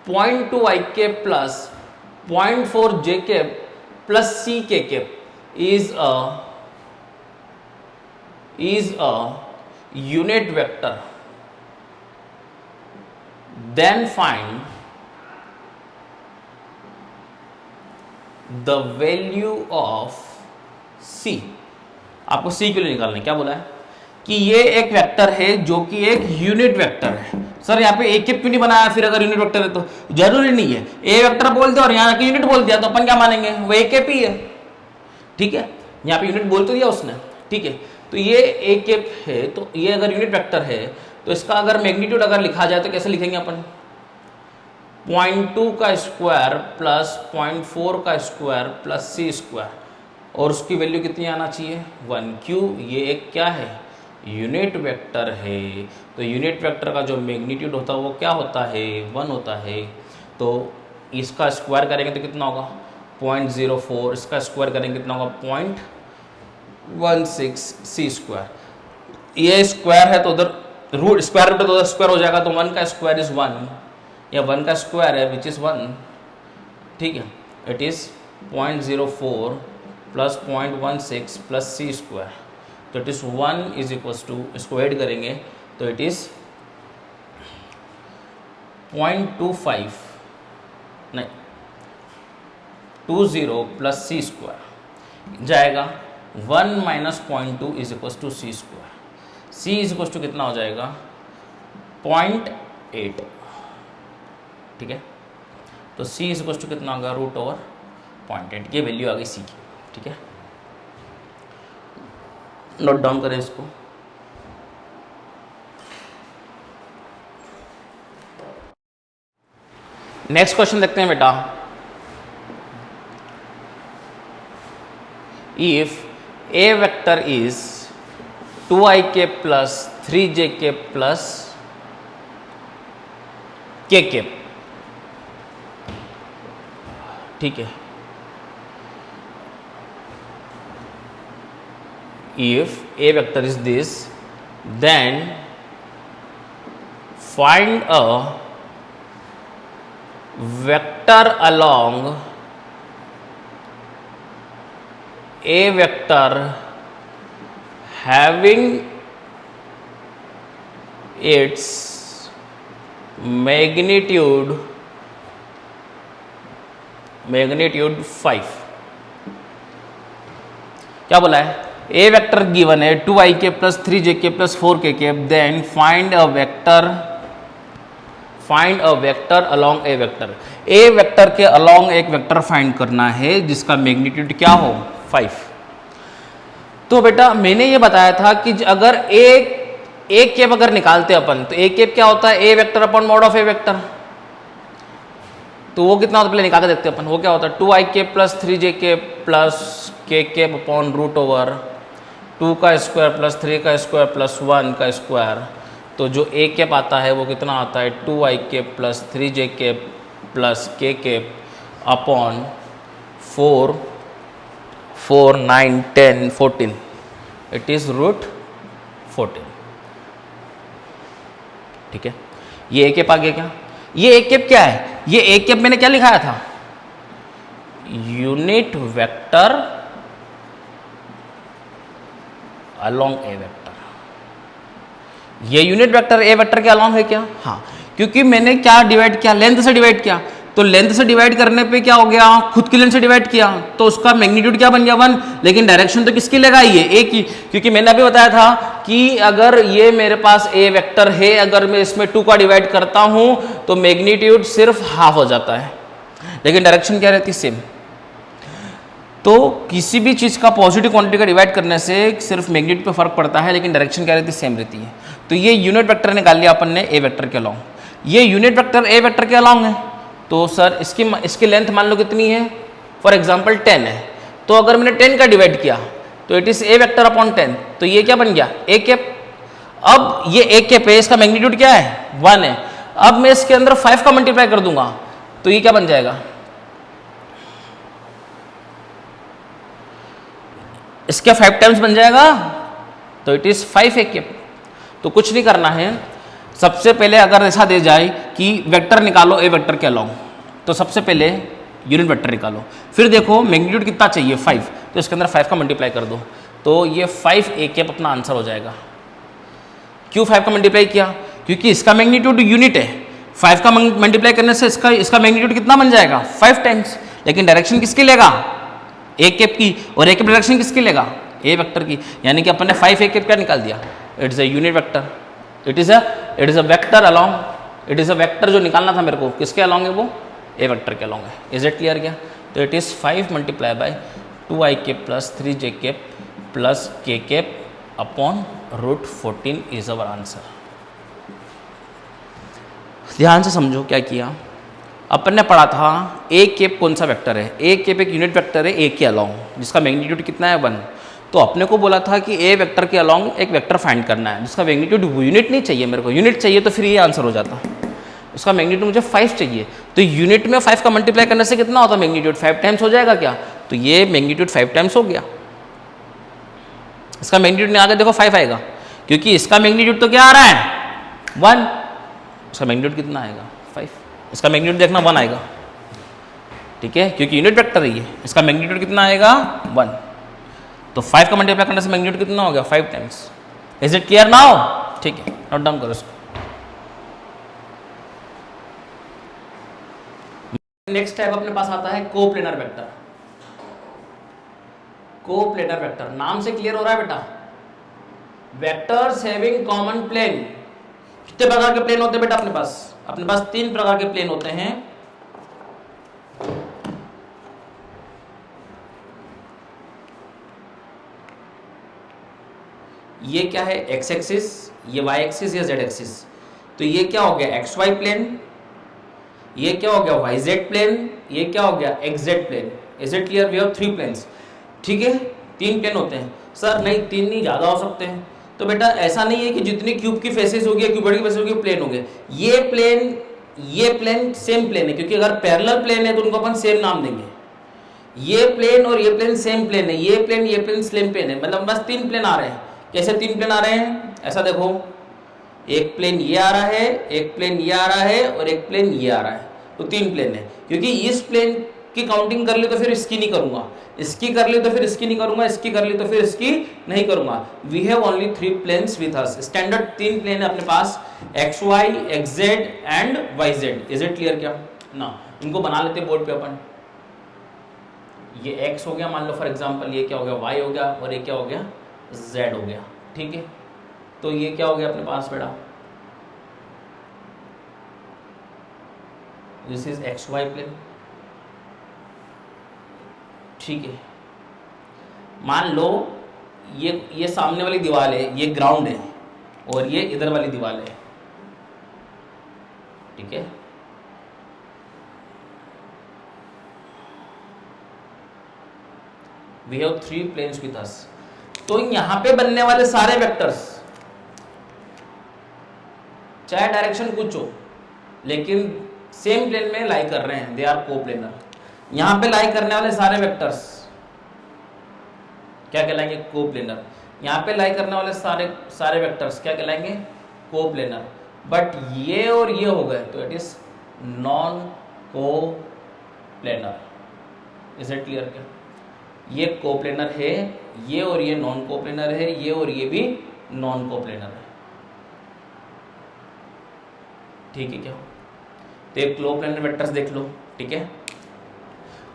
0.2ik plus 0.4jk plus ck is a unit vector, then find the value of c। आपको c के लिए निकालना है। क्या बोला है कि ये एक वेक्टर है जो कि एक यूनिट वेक्टर है। सर यहाँ पे एक क्यों नहीं बनाया, फिर अगर यूनिट वेक्टर है तो जरूरी नहीं है ए वेक्टर बोल दिया और यहाँ आके यूनिट बोल दिया तो अपन क्या मानेंगे, वो एक ही है, ठीक है। यहाँ पे यूनिट बोल तो दिया उसने, ठीक है। तो ये एक है, तो ये अगर यूनिट वेक्टर है तो इसका अगर मैग्नीट्यूड अगर लिखा जाए तो कैसे लिखेंगे अपन, 0.2 का स्क्वायर प्लस 0.4 का स्क्वायर प्लस c स्क्वायर, और उसकी वैल्यू कितनी आना चाहिए, 1। क्यों, ये एक क्या है, यूनिट वेक्टर है। तो यूनिट वेक्टर का जो मैग्नीट्यूड होता है वो क्या होता है, 1 होता है। तो इसका स्क्वायर करेंगे तो कितना होगा, 0.04। इसका स्क्वायर करेंगे कितना होगा, 0.16 c स्क्वायर। ये स्क्वायर है तो उधर रूट, स्क्वायर रूट है तो उधर स्क्वायर हो जाएगा। तो 1 का स्क्वायर इज 1, या 1 का स्क्वायर है विच इज़ 1, ठीक है। It is 0.04 plus 0.16 plus c square. तो it is 1 is equals to, इसको ऐड करेंगे तो इट इज़ 0.25 नहीं 20 प्लस c स्क्वायर जाएगा। 1 minus 0.2 is equals to c square. c is equals to कितना हो जाएगा, 0.8, ठीक है। तो c इज इक्वल टू कितना होगा, √/0.8। ये वैल्यू आ गई c की। ठीक है, नोट डाउन करें इसको। नेक्स्ट क्वेश्चन देखते हैं बेटा। If a vector is 2ik plus 3jk plus k। ठीक है, if a vector is this, then find a vector along a vector having its magnitude 5। क्या बोला है, ए वेक्टर गिवन है 2ik plus 3jk plus 4k, then find a vector along A vector. A vector के अलोंग एक vector find करना है जिसका मैग्नीट्यूड क्या हो, 5। तो बेटा मैंने ये बताया था कि अगर ए केप अगर निकालते अपन तो ए केप क्या होता है, A vector upon mod of A vector. तो वो कितना होता है पहले निकाल के देखते हैं अपन। वो क्या होता है, 2ik plus 3jk plus k upon √2 का स्क्वायर प्लस 3 का स्क्वायर प्लस 1 का स्क्वायर। तो जो ए केप आता है वो कितना आता है, 2ik plus 3jk plus k upon 4 9 10 14, it is √14। ठीक है, ये ए केप आ गया क्या, ये ए केप क्या है, ये ए केप मैंने क्या लिखाया था, यूनिट वेक्टर अलोंग ए वेक्टर। ये यूनिट वेक्टर ए वेक्टर के अलोंग है क्या, हाँ, क्योंकि मैंने क्या डिवाइड किया, लेंथ से डिवाइड किया। तो लेंथ से डिवाइड करने पे क्या हो गया, खुद की लेंथ से डिवाइड किया तो उसका मैग्नीट्यूड क्या बन गया, 1। लेकिन डायरेक्शन तो किसकी लेगा, ये ए की, क्योंकि मैंने अभी बताया था कि अगर ये मेरे पास ए वेक्टर है, अगर मैं इसमें 2 का डिवाइड करता हूं तो मैग्नीट्यूड सिर्फ हाफ हो जाता है, लेकिन डायरेक्शन क्या रहती है, सेम। तो किसी भी चीज़ का पॉजिटिव क्वांटिटी का डिवाइड करने से सिर्फ मैग्नीट्यूड पे फर्क पड़ता है, लेकिन डायरेक्शन क्या रहती है, सेम रहती है। तो ये यूनिट वेक्टर निकाल लिया अपन ने ए वेक्टर के अलोंग। ये यूनिट वेक्टर ए वेक्टर के अलोंग है, तो सर इसकी लेंथ मान लो कितनी है, फॉर एग्जांपल 10 है। तो अगर मैंने 10 का डिवाइड किया तो it is a vector upon 10, तो ये क्या बन गया, ए केप। अब ये ए केप है, इसका मैग्नीट्यूड क्या है, 1 है। अब मैं इसके अंदर 5 का मल्टीप्लाई कर दूंगा तो ये क्या बन जाएगा, इसके 5 टाइम्स बन जाएगा, तो इट इज 5 ए केप। तो कुछ नहीं करना है, सबसे पहले अगर ऐसा दे जाए कि वेक्टर निकालो ए वेक्टर के अलोंग, तो सबसे पहले यूनिट वेक्टर निकालो, फिर देखो मैग्नीट्यूड कितना चाहिए, 5, तो इसके अंदर 5 का मल्टीप्लाई कर दो, तो ये 5 ए केप अपना आंसर हो जाएगा। क्यों 5 का मल्टीप्लाई किया, क्योंकि इसका मैग्नीट्यूड यूनिट है, 5 का मल्टीप्लाई करने से इसका मैग्नीट्यूड कितना बन जाएगा, 5 टाइम्स। लेकिन डायरेक्शन किसकी लेगा, ए केप की, और ए केप डायरेक्शन किसकी लेगा, ए वेक्टर की। यानी कि अपन ने 5 ए केप क्या निकाल दिया, it's a unit vector, it is a vector along, it is a vector जो निकालना था मेरे को, किसके अलोंग है वो, ए वेक्टर के अलोंग है। इज इट क्लियर क्या, तो it is 5 multiply by 2ik plus 3jk plus k upon √14 is our answer. ध्यान से समझो क्या किया, अपन ने पढ़ा था ए केप कौन सा वेक्टर है, ए केप एक यूनिट वेक्टर है ए के अलोंग, जिसका मैग्नीट्यूड कितना है, 1। तो अपने को बोला था कि ए वेक्टर के अलोंग एक वेक्टर फाइंड करना है जिसका मैग्नीट्यूड यूनिट नहीं चाहिए मेरे को, यूनिट चाहिए तो फिर ये आंसर हो जाता, उसका मैग्नीट्यूड मुझे 5 चाहिए। तो यूनिट में 5 का मल्टीप्लाई करने से कितना होता, मैग्नीट्यूड 5 टाइम्स हो जाएगा क्या, तो ये मैग्नीट्यूड 5 टाइम्स हो गया। इसका मैग्नीट्यूड नहीं आगे देखो 5 आएगा, क्योंकि इसका मैग्नीट्यूड तो क्या आ रहा है, 1, इसका मैग्नीट्यूड कितना आएगा, 5। इसका मैग्नीट्यूड देखना 1 आएगा, ठीक है, क्योंकि यूनिट वेक्टर है ये। इसका मैग्नीट्यूड कितना आएगा, 1। तो 5 का मल्टीप्लाई करने से मैग्नीट्यूड कितना हो गया, 5 times. Is it clear now, ठीक है, नोट डाउन करो इसको। नेक्स्ट टाइप अपने पास आता है कोप्लेनर वेक्टर। कोप्लेनर वेक्टर नाम से क्लियर हो रहा है बेटा, वेक्टर्स हैविंग कॉमन प्लेन। कितने प्रकार के प्लेन होते हैं बेटा अपने पास 3 प्रकार के प्लेन होते हैं। ये क्या है, एक्स एक्सिस, ये वाई एक्सिस या जेड एक्सिस, तो ये क्या हो गया एक्स वाई प्लेन, ये क्या हो गया वाई जेड प्लेन, ये क्या हो गया x z plane. Is it clear? We have 3 planes, ठीक है, 3 प्लेन होते हैं। सर नहीं 3 नहीं, ज़्यादा हो सकते हैं। तो बेटा ऐसा नहीं है कि जितनी क्यूब की फेसेस होगी, क्यूबॉइड की फेसेस होगी, प्लेन हो गए। ये प्लेन सेम प्लेन है, क्योंकि अगर पैरेलल प्लेन है तो उनको अपन सेम नाम देंगे। ये प्लेन और ये प्लेन सेम प्लेन है, ये प्लेन सेम प्लेन है, मतलब बस 3 प्लेन आ रहे हैं। कैसे 3 प्लेन आ रहे हैं? ऐसा देखो, एक प्लेन ये आ रहा है, एक प्लेन ये आ रहा है और एक प्लेन ये आ रहा है, तो 3 प्लेन है। क्योंकि इस प्लेन की काउंटिंग कर ली तो फिर इसकी नहीं करूंगा, इसकी कर ली तो फिर इसकी नहीं करूंगा, इसकी कर ली तो फिर इसकी नहीं करूंगा। We have only 3 planes with us, standard 3 plane है अपने पास, X Y, X Z and Y Z. Is it clear क्या ना? इनको बना लेते बोर्ड पे अपन। ये x हो गया मान लो फॉर एग्जांपल, ये क्या हो गया y हो गया, और ये क्या हो गया z हो गया, ठीक है। तो ये क्या हो गया अपने पास बेटा, this is x y plane, ठीक है। मान लो ये सामने वाली दीवार है, ये ग्राउंड है, और ये इधर वाली दीवार है, ठीक है। We have 3 planes with us. तो यहां पे बनने वाले सारे वेक्टर्स, चाहे डायरेक्शन कुछ हो, लेकिन सेम प्लेन में लाई कर रहे हैं, दे आर कोप्लेनर। यहां पे लाई करने वाले सारे वेक्टर्स क्या कहलाएंगे? कोप्लेनर। यहां पे लाई करने वाले सारे वेक्टर्स क्या कहलाएंगे? कोप्लेनर। बट ये और ये हो गए तो it is non coplanar. Is it clear क्या? ये कोप्लेनर है, ये और ये नॉन कोप्लेनर है, ये और ये भी नॉन कोप्लेनर है, ठीक है क्या? तो ये कोप्लेनर वेक्टर्स देख लो, ठीक है।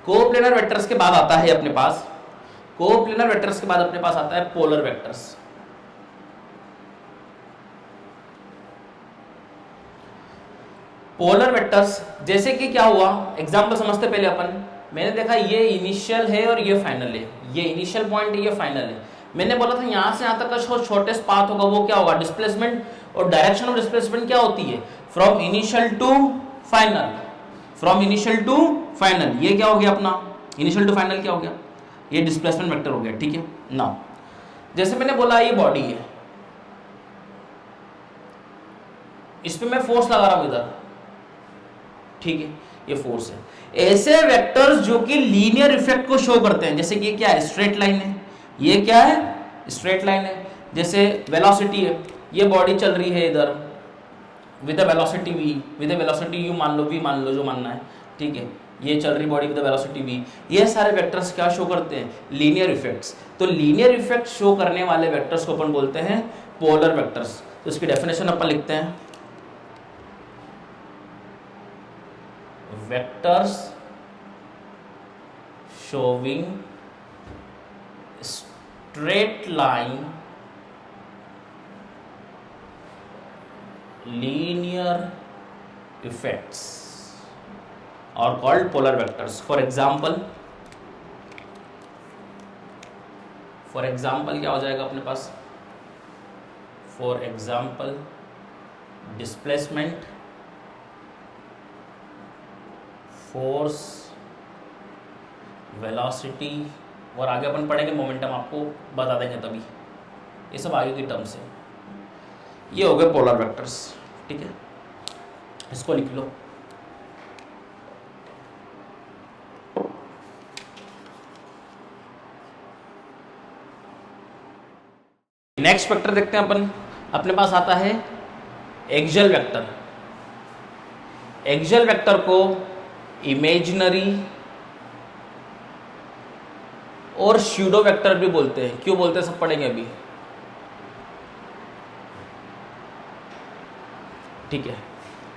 कोप्लेनर वेक्टर्स के बाद आता है अपने पास, कोप्लेनर वेक्टर्स के बाद अपने पास आता है पोलर वेक्टर्स। पोलर वेक्टर्स जैसे कि क्या हुआ, एग्जांपल समझते पहले अपन। मैंने देखा ये इनिशियल है और ये फाइनल है, ये इनिशियल पॉइंट है, ये फाइनल है। मैंने बोला था यहां से यहां तक का जो शॉर्टेस्ट पाथ होगा वो क्या होगा? डिस्प्लेसमेंट। और डायरेक्शन ऑफ डिस्प्लेसमेंट क्या होती है? From initial to final, from initial to final. ये क्या हो गया अपना? इनिशियल टू फाइनल क्या हो गया? ये डिस्प्लेसमेंट वेक्टर हो गया, ठीक है ना। जैसे मैंने बोला ये बॉडी है, इस पे मैं फोर्स लगा रहा हूं इधर, ठीक है, ये फोर्स है। ऐसे वेक्टर्स जो कि लीनियर इफेक्ट को शो करते हैं, जैसे कि ये क्या है? स्ट्रेट लाइन है, ये क्या है? स्ट्रेट लाइन है। जैसे वेलोसिटी है, ये बॉडी चल रही है इधर with a velocity v, with a velocity u मान लो, v मान लो, जो मानना है, ठीक है। ये चल रही body with a velocity v। ये सारे वेक्टर्स क्या शो करते हैं? Linear effects. तो लीनियर इफेक्ट शो करने वाले वेक्टर्स को अपन बोलते हैं पोलर वेक्टर्स। तो इसकी डेफिनेशन अपन लिखते हैं, vectors showing straight line linear effects are called polar vectors. For example क्या हो जाएगा अपने पास? For example displacement, force, velocity, और आगे अपन पढ़ेंगे मोमेंटम, आपको बता देंगे तभी। ये सब आगे की टर्म्स है। ये हो गए पोलर वेक्टर्स, ठीक है, इसको लिख लो। नेक्स्ट वेक्टर देखते हैं अपन। अपने पास आता है एक्सियल वेक्टर। एक्सियल वेक्टर को इमेजिनरी और स्यूडो वेक्टर भी बोलते हैं। क्यों बोलते हैं सब पढ़ेंगे अभी, ठीक है।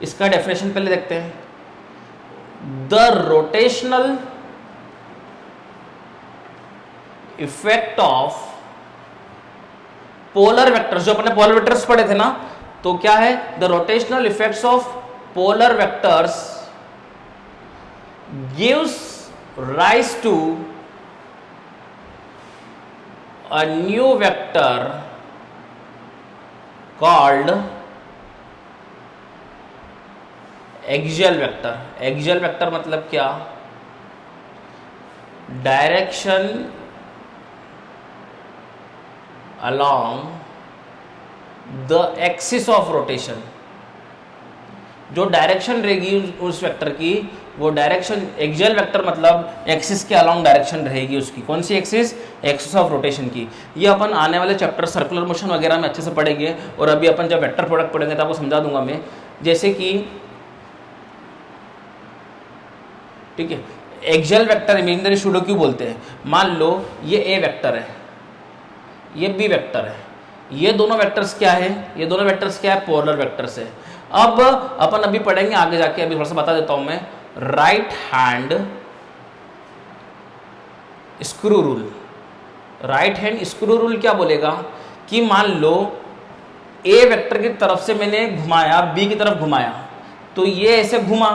इसका डेफिनेशन पहले देखते हैं। The rotational effect of polar vectors, जो अपने पोलर वेक्टर्स पढ़े थे ना, तो क्या है? The rotational effects of polar vectors gives rise to a new vector called axial vector. Axial vector मतलब क्या? Direction along the axis of rotation. जो डायरेक्शन रहेगी उस वेक्टर की, वो डायरेक्शन, एक्सियल वेक्टर मतलब एक्सिस के अलोंग डायरेक्शन रहेगी उसकी। कौन सी एक्सिस? एक्सिस ऑफ रोटेशन की। ये अपन आने वाले चैप्टर सर्कुलर मोशन वगैरह में अच्छे से पढ़ेंगे, और अभी अपन जब वेक्टर प्रोडक्ट पढ़ेंगे तो आपको समझा दूंगा मैं। जैसे कि ठीक है, एक्सियल वेक्टर इमेजिनरी सूडो क्यों बोलते हैं? मान लो ये ए वेक्टर है, ये बी वेक्टर है, ये दोनों वेक्टर्स क्या है? ये दोनों वेक्टर्स क्या है? पोलर वेक्टर्स है। अब अपन अभी पढ़ेंगे आगे जाके, अभी थोड़ा सा बता देता हूं मैं। Right hand screw rule. Right hand screw rule क्या बोलेगा कि मान लो ए वेक्टर की तरफ से मैंने घुमाया, बी की तरफ घुमाया, तो ये ऐसे घुमा,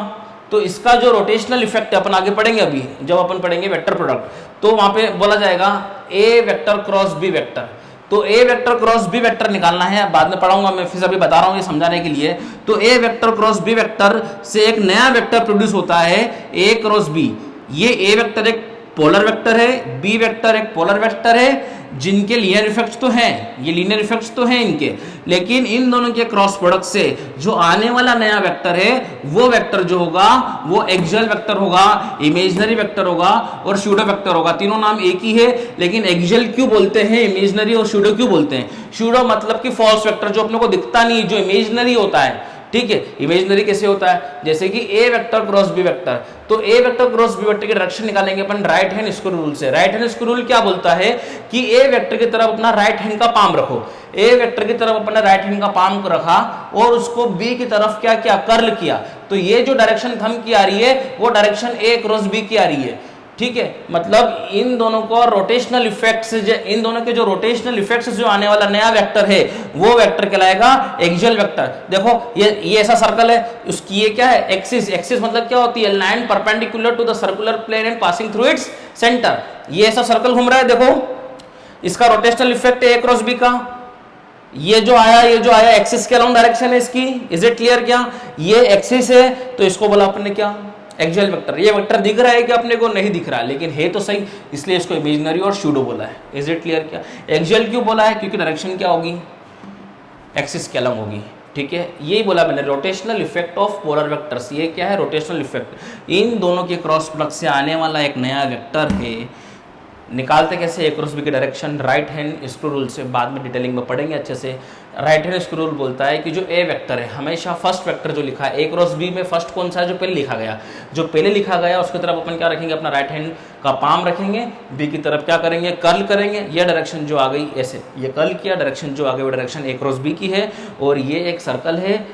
तो इसका जो रोटेशनल इफेक्ट है, अपन आगे पढ़ेंगे अभी जब अपन पढ़ेंगे वेक्टर प्रोडक्ट, तो वहां पे बोला जाएगा ए वेक्टर क्रॉस बी वेक्टर। तो ए वेक्टर क्रॉस बी वेक्टर निकालना है, बाद में पढ़ाऊंगा मैं, फिर अभी बता रहा हूं ये समझाने के लिए। तो ए वेक्टर क्रॉस बी वेक्टर से एक नया वेक्टर प्रोड्यूस होता है, ए क्रॉस बी। ये ए वेक्टर एक पोलर वेक्टर है, बी वेक्टर एक पोलर वेक्टर है, जिनके लीनियर इफेक्ट्स तो हैं, ये लीनियर इफेक्ट्स तो हैं इनके, लेकिन इन दोनों के क्रॉस प्रोडक्ट से जो आने वाला नया वेक्टर है, वो वेक्टर जो होगा वो एक्सियल वेक्टर होगा, इमेजिनरी वेक्टर होगा और सूडो वेक्टर होगा। तीनों नाम एक ही है, लेकिन एक्सियल क्यों बोलते हैं, इमेजिनरी और सूडो क्यों बोलते हैं? सूडो मतलब कि फॉल्स वेक्टर, जो अपने को दिखता नहीं, जो इमेजिनरी होता है। ठीक है, इमेजिनरी कैसे होता है? जैसे कि ए वेक्टर क्रॉस बी वेक्टर, तो ए वेक्टर क्रॉस बी वेक्टर की डायरेक्शन निकालेंगे अपन राइट हैंड स्क्रू रूल से। राइट हैंड स्क्रू रूल क्या बोलता है कि ए वेक्टर की तरफ अपना राइट हैंड का पाम रखो। ए वेक्टर की तरफ अपना राइट हैंड का पाम को रखा और उसको बी की तरफ क्या किया? कर्ल किया। तो ये जो डायरेक्शन थंब की आ रही है, वो डायरेक्शन ए क्रॉस बी की आ रही है। ठीक है, मतलब इन दोनों को रोटेशनल इफेक्ट्स, इन दोनों के जो रोटेशनल इफेक्ट्स जो आने वाला नया वेक्टर है, वो वेक्टर कहलाएगा एक्सियल वेक्टर। देखो ये ऐसा सर्कल है, उसकी ये क्या है? एक्सिस। एक्सिस मतलब क्या होती है? Line perpendicular to the circular plane and passing through its centre. ये ऐसा सर्कल घूम रहा है, देखो इसका रोटेशनल इफेक्ट है ए क्रॉस बी का। ये जो आया एक्सिस के अलोंग डायरेक्शन है इसकी। Is it clear? क्या ये एक्सिस है, तो इसको बोला अपने क्या? Axial vector. ये वेक्टर दिख रहा है कि अपने को? नहीं दिख रहा, लेकिन है तो सही, इसलिए इसको इमेजिनरी और सूडो बोला है। Is it clear? क्या एक्सियल क्यों बोला है? क्योंकि डायरेक्शन क्या होगी? एक्सिस के अलग होगी। ठीक है, यही बोला मैंने, rotational effect of polar vectors. ये क्या है? Rotational effect. इन दोनों के क्रॉस प्रोडक्ट से आने वाला एक नया वेक्टर है। निकालते कैसे? ए क्रॉस बी की direction right hand screw rule से, बाद में डिटेलिंग में पढ़ेंगे अच्छे से। राइट हैंड स्क्रू रूल बोलता है कि जो ए वेक्टर है, हमेशा फर्स्ट वेक्टर जो लिखा है ए क्रॉस बी में, फर्स्ट कौन सा है? जो पहले लिखा गया। जो पहले लिखा गया उसकी तरफ अपन क्या रखेंगे? अपना राइट हैंड का पाम रखेंगे, बी की तरफ क्या करेंगे? कर्ल करेंगे। ये डायरेक्शन जो आ गई ऐसे, ये कर्ल किया, डायरेक्शन जो आ गई वो डायरेक्शन ए क्रॉस बी की है, और ये एक सर्कल है,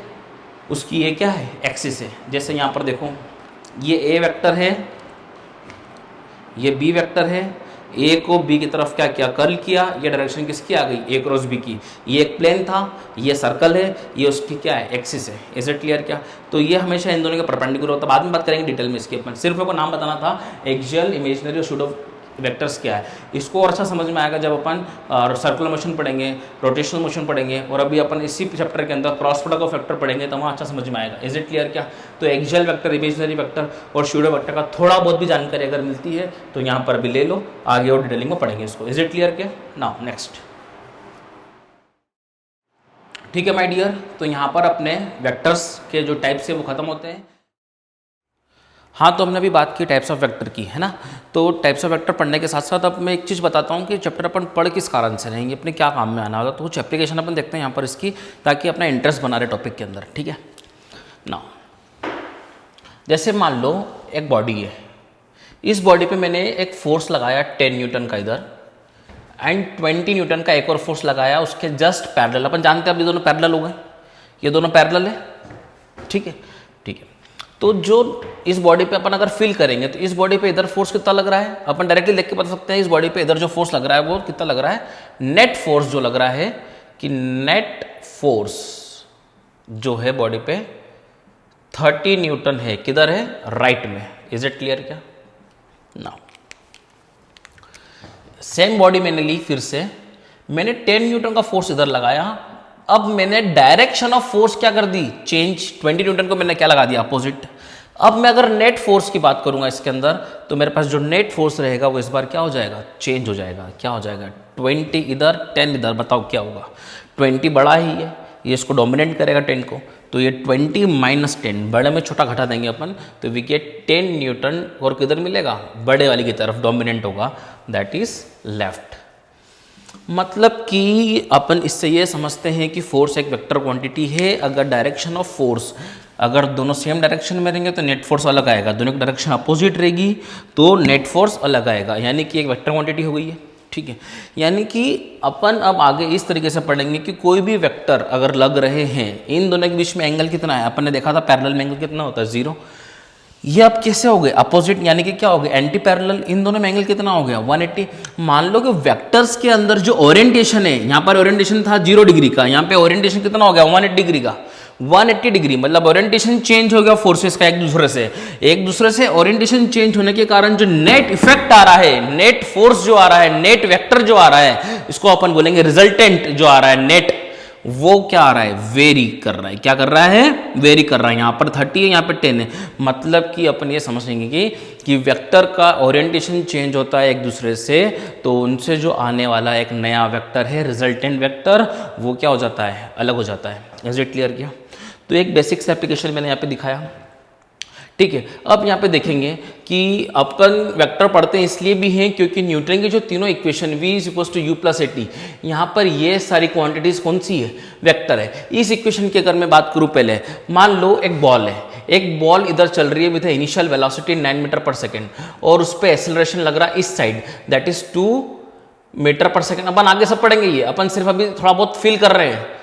उसकी ये क्या है? एक्सिस है। जैसे यहाँ पर देखो, ये ए वेक्टर है, ये बी वेक्टर है, ए को बी की तरफ क्या किया? कर्ल किया। ये डायरेक्शन किसकी आ गई? ए क्रॉस बी की। ये एक प्लेन था, ये सर्कल है, ये उसकी क्या है? एक्सिस है। Is it clear? क्या तो ये हमेशा इन दोनों के परपेंडिकुलर होता है। बाद में बात करेंगे डिटेल में इसकी अपन, सिर्फ मेरे को नाम बताना था एक्सियल, इमेजिनरी और सूडो वेक्टर्स क्या है। इसको और अच्छा समझ में आएगा जब अपन सर्कुलर मोशन पढ़ेंगे, रोटेशनल मोशन पढ़ेंगे, और अभी अपन इसी चैप्टर के अंदर क्रॉस प्रोडक्ट ऑफ वेक्टर पढ़ेंगे, तो वहाँ अच्छा समझ में आएगा। Is it clear? क्या तो एक्सियल वेक्टर, इमेजिनरी वेक्टर और सूडो वेक्टर का थोड़ा बहुत भी जानकारी अगर मिलती है तो यहाँ पर भी ले लो, आगे और डिटेलिंग में पढ़ेंगे इसको। Is it clear? क्या नाउ नेक्स्ट। ठीक है माय डियर, तो यहाँ पर अपने वेक्टर्स के जो टाइप्स है वो खत्म होते हैं। हाँ, तो हमने अभी बात की टाइप्स ऑफ वेक्टर की, है ना। तो टाइप्स ऑफ वेक्टर पढ़ने के साथ साथ अब मैं एक चीज़ बताता हूँ कि चैप्टर अपन पढ़ किस कारण से रहेंगे, अपने क्या काम में आना होगा। तो कुछ एप्लीकेशन अपन देखते हैं यहाँ पर इसकी, ताकि अपना इंटरेस्ट बना रहे टॉपिक के अंदर। ठीक है ना, जैसे मान लो एक बॉडी है, इस बॉडी पे मैंने एक फोर्स लगाया 10 न्यूटन का इधर, एंड 20 न्यूटन का एक और फोर्स लगाया उसके जस्ट पैरेलल। अपन जानते हैं अब ये दोनों पैरेलल हो गए, ये दोनों पैरेलल है। ठीक है, ठीक है। तो जो इस बॉडी पे अपन अगर फील करेंगे तो इस बॉडी पे इधर फोर्स कितना लग रहा है, अपन डायरेक्टली देख के बता सकते हैं इस बॉडी पे इधर जो फोर्स लग रहा है वो कितना लग रहा है। नेट फोर्स जो लग रहा है कि नेट फोर्स जो है बॉडी पे 30 न्यूटन है। किधर है? राइट में। Is it clear? क्या नाउ सेम बॉडी मैंने ली, फिर से मैंने 10 न्यूटन का फोर्स इधर लगाया, अब मैंने डायरेक्शन ऑफ फोर्स क्या कर दी, चेंज। 20 न्यूटन को मैंने क्या लगा दिया, अपोजिट। अब मैं अगर नेट फोर्स की बात करूंगा इसके अंदर, तो मेरे पास जो नेट फोर्स रहेगा वो इस बार क्या हो जाएगा, चेंज हो जाएगा। क्या हो जाएगा, 20 इधर 10 इधर, बताओ क्या होगा। 20 बड़ा ही है, ये इसको डोमिनेट करेगा 10 को, तो ये 20 माइनस 10, बड़े में छोटा घटा देंगे अपन, तो वी गेट 10 न्यूटन। और किधर मिलेगा, बड़े वाली की तरफ डोमिनेंट होगा, दैट इज लेफ्ट। मतलब कि अपन इससे ये समझते हैं कि फोर्स एक वेक्टर क्वांटिटी है। अगर डायरेक्शन ऑफ फोर्स, अगर दोनों सेम डायरेक्शन में रहेंगे तो नेट फोर्स अलग आएगा, दोनों की डायरेक्शन अपोजिट रहेगी तो नेट फोर्स अलग आएगा, यानी कि एक वेक्टर क्वांटिटी हो गई है। ठीक है, यानी कि अपन अब आगे इस तरीके से पढ़ेंगे कि कोई भी वेक्टर अगर लग रहे हैं, इन दोनों के बीच में एंगल कितना है, अपन ने देखा था पैरेलल में एंगल कितना होता है, 0। ये अब कैसे हो गए अपोजिट, यानी कि क्या हो गया, एंटी पैरेलल। इन दोनों में एंगल कितना हो गया, 180। मान लो कि वेक्टर्स के अंदर जो ओरिएंटेशन है, यहाँ पर ओरिएंटेशन था 0 डिग्री का, यहाँ पे ओरिएंटेशन कितना हो गया, 180 डिग्री का। 180 डिग्री मतलब ओरिएंटेशन चेंज हो गया फोर्सेस का एक दूसरे से ओरिएंटेशन चेंज होने के कारण जो नेट इफेक्ट आ रहा है, नेट फोर्स जो आ रहा है, नेट वेक्टर जो आ रहा है, इसको अपन बोलेंगे रिजल्टेंट जो आ रहा है नेट, वो क्या आ रहा है, वेरी कर रहा है। क्या कर रहा है, वेरी कर रहा है। यहाँ पर 30 है, यहाँ पर 10 है। मतलब कि अपन ये समझेंगे कि वेक्टर का ओरिएंटेशन चेंज होता है एक दूसरे से, तो उनसे जो आने वाला एक नया वेक्टर है रिजल्टेंट वेक्टर, वो क्या हो जाता है, अलग हो जाता है। इज इट क्लियर किया। तो एक बेसिक्स एप्लीकेशन मैंने यहाँ पे दिखाया। ठीक है, अब यहाँ पे देखेंगे कि अपन वेक्टर पढ़ते हैं इसलिए भी हैं क्योंकि न्यूटन की जो तीनों इक्वेशन v = u + at, यहाँ पर ये सारी क्वांटिटीज कौन सी है, वेक्टर है। इस इक्वेशन की अगर मैं बात करूँ, पहले मान लो एक बॉल है, एक बॉल इधर चल रही है with initial velocity 9 metre per second, और उस पर एक्सेलरेशन लग रहा है इस side, that is 2 metre per second. अपन आगे सब पढ़ेंगे, ये अपन सिर्फ अभी थोड़ा बहुत फील कर रहे हैं।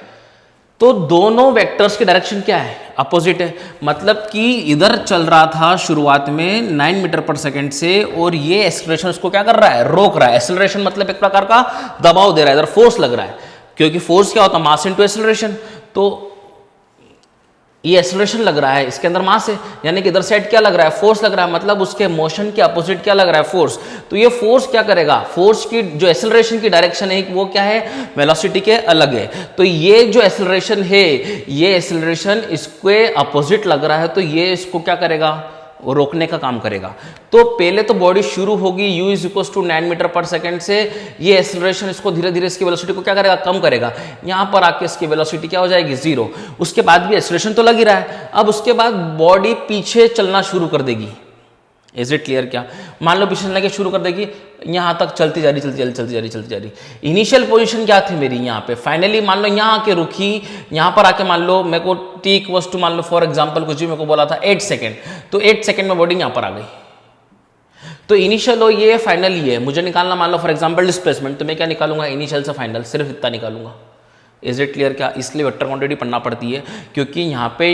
तो दोनों वेक्टर्स की डायरेक्शन क्या है, अपोजिट है। मतलब कि इधर चल रहा था शुरुआत में 9 मीटर पर सेकेंड से, और ये एक्सेलरेशन उसको क्या कर रहा है, रोक रहा है। एक्सेलरेशन मतलब एक प्रकार का दबाव दे रहा है, इधर फोर्स लग रहा है, क्योंकि फोर्स क्या होता है, मास इनटू एक्सेलरेशन। तो ये एक्सेलरेशन लग रहा है, इसके अंदर मास है, यानी कि इधर साइड क्या लग रहा है, फोर्स लग रहा है। मतलब उसके मोशन के अपोजिट क्या लग रहा है, फोर्स। तो ये फोर्स क्या करेगा, फोर्स की जो एक्सेलरेशन की डायरेक्शन है वो क्या है, वेलोसिटी के अलग है। तो ये जो एक्सेलरेशन है, ये एक्सेलरेशन इसके अपोजिट लग रहा है, तो ये इसको क्या करेगा, वो रोकने का काम करेगा। तो पहले तो बॉडी शुरू होगी u = 9 मीटर पर सेकेंड से, ये एक्सेलरेशन इसको धीरे धीरे इसकी वेलोसिटी को क्या करेगा, कम करेगा। यहाँ पर आके इसकी वेलोसिटी क्या हो जाएगी, 0। उसके बाद भी एक्सेलरेशन तो लग ही रहा है। अब उसके बाद बॉडी पीछे चलना शुरू कर देगी। Is it clear. क्या, मान लो पीछे चलने के शुरू कर देगी, यहाँ तक चलती जा रही। इनिशियल पोजीशन क्या थी मेरी यहाँ पे, फाइनली मान लो यहाँ आके रुकी, यहाँ पर आके मान लो मेरे को t मान लो फॉर एग्जांपल कुछ भी मेरे को बोला था 8 सेकेंड, तो 8 सेकेंड में बॉडी यहाँ पर आ गई। तो इनिशियल हो ये, फाइनल ये है। मुझे निकालना मान लो फॉर एग्जांपल डिस्प्लेसमेंट, तो मैं क्या निकालूंगा, इनिशियल से फाइनल, सिर्फ इतना निकालूंगा। Is it clear. क्या, इसलिए वेक्टर क्वांटिटी पढ़ना पड़ती है, क्योंकि यहाँ पे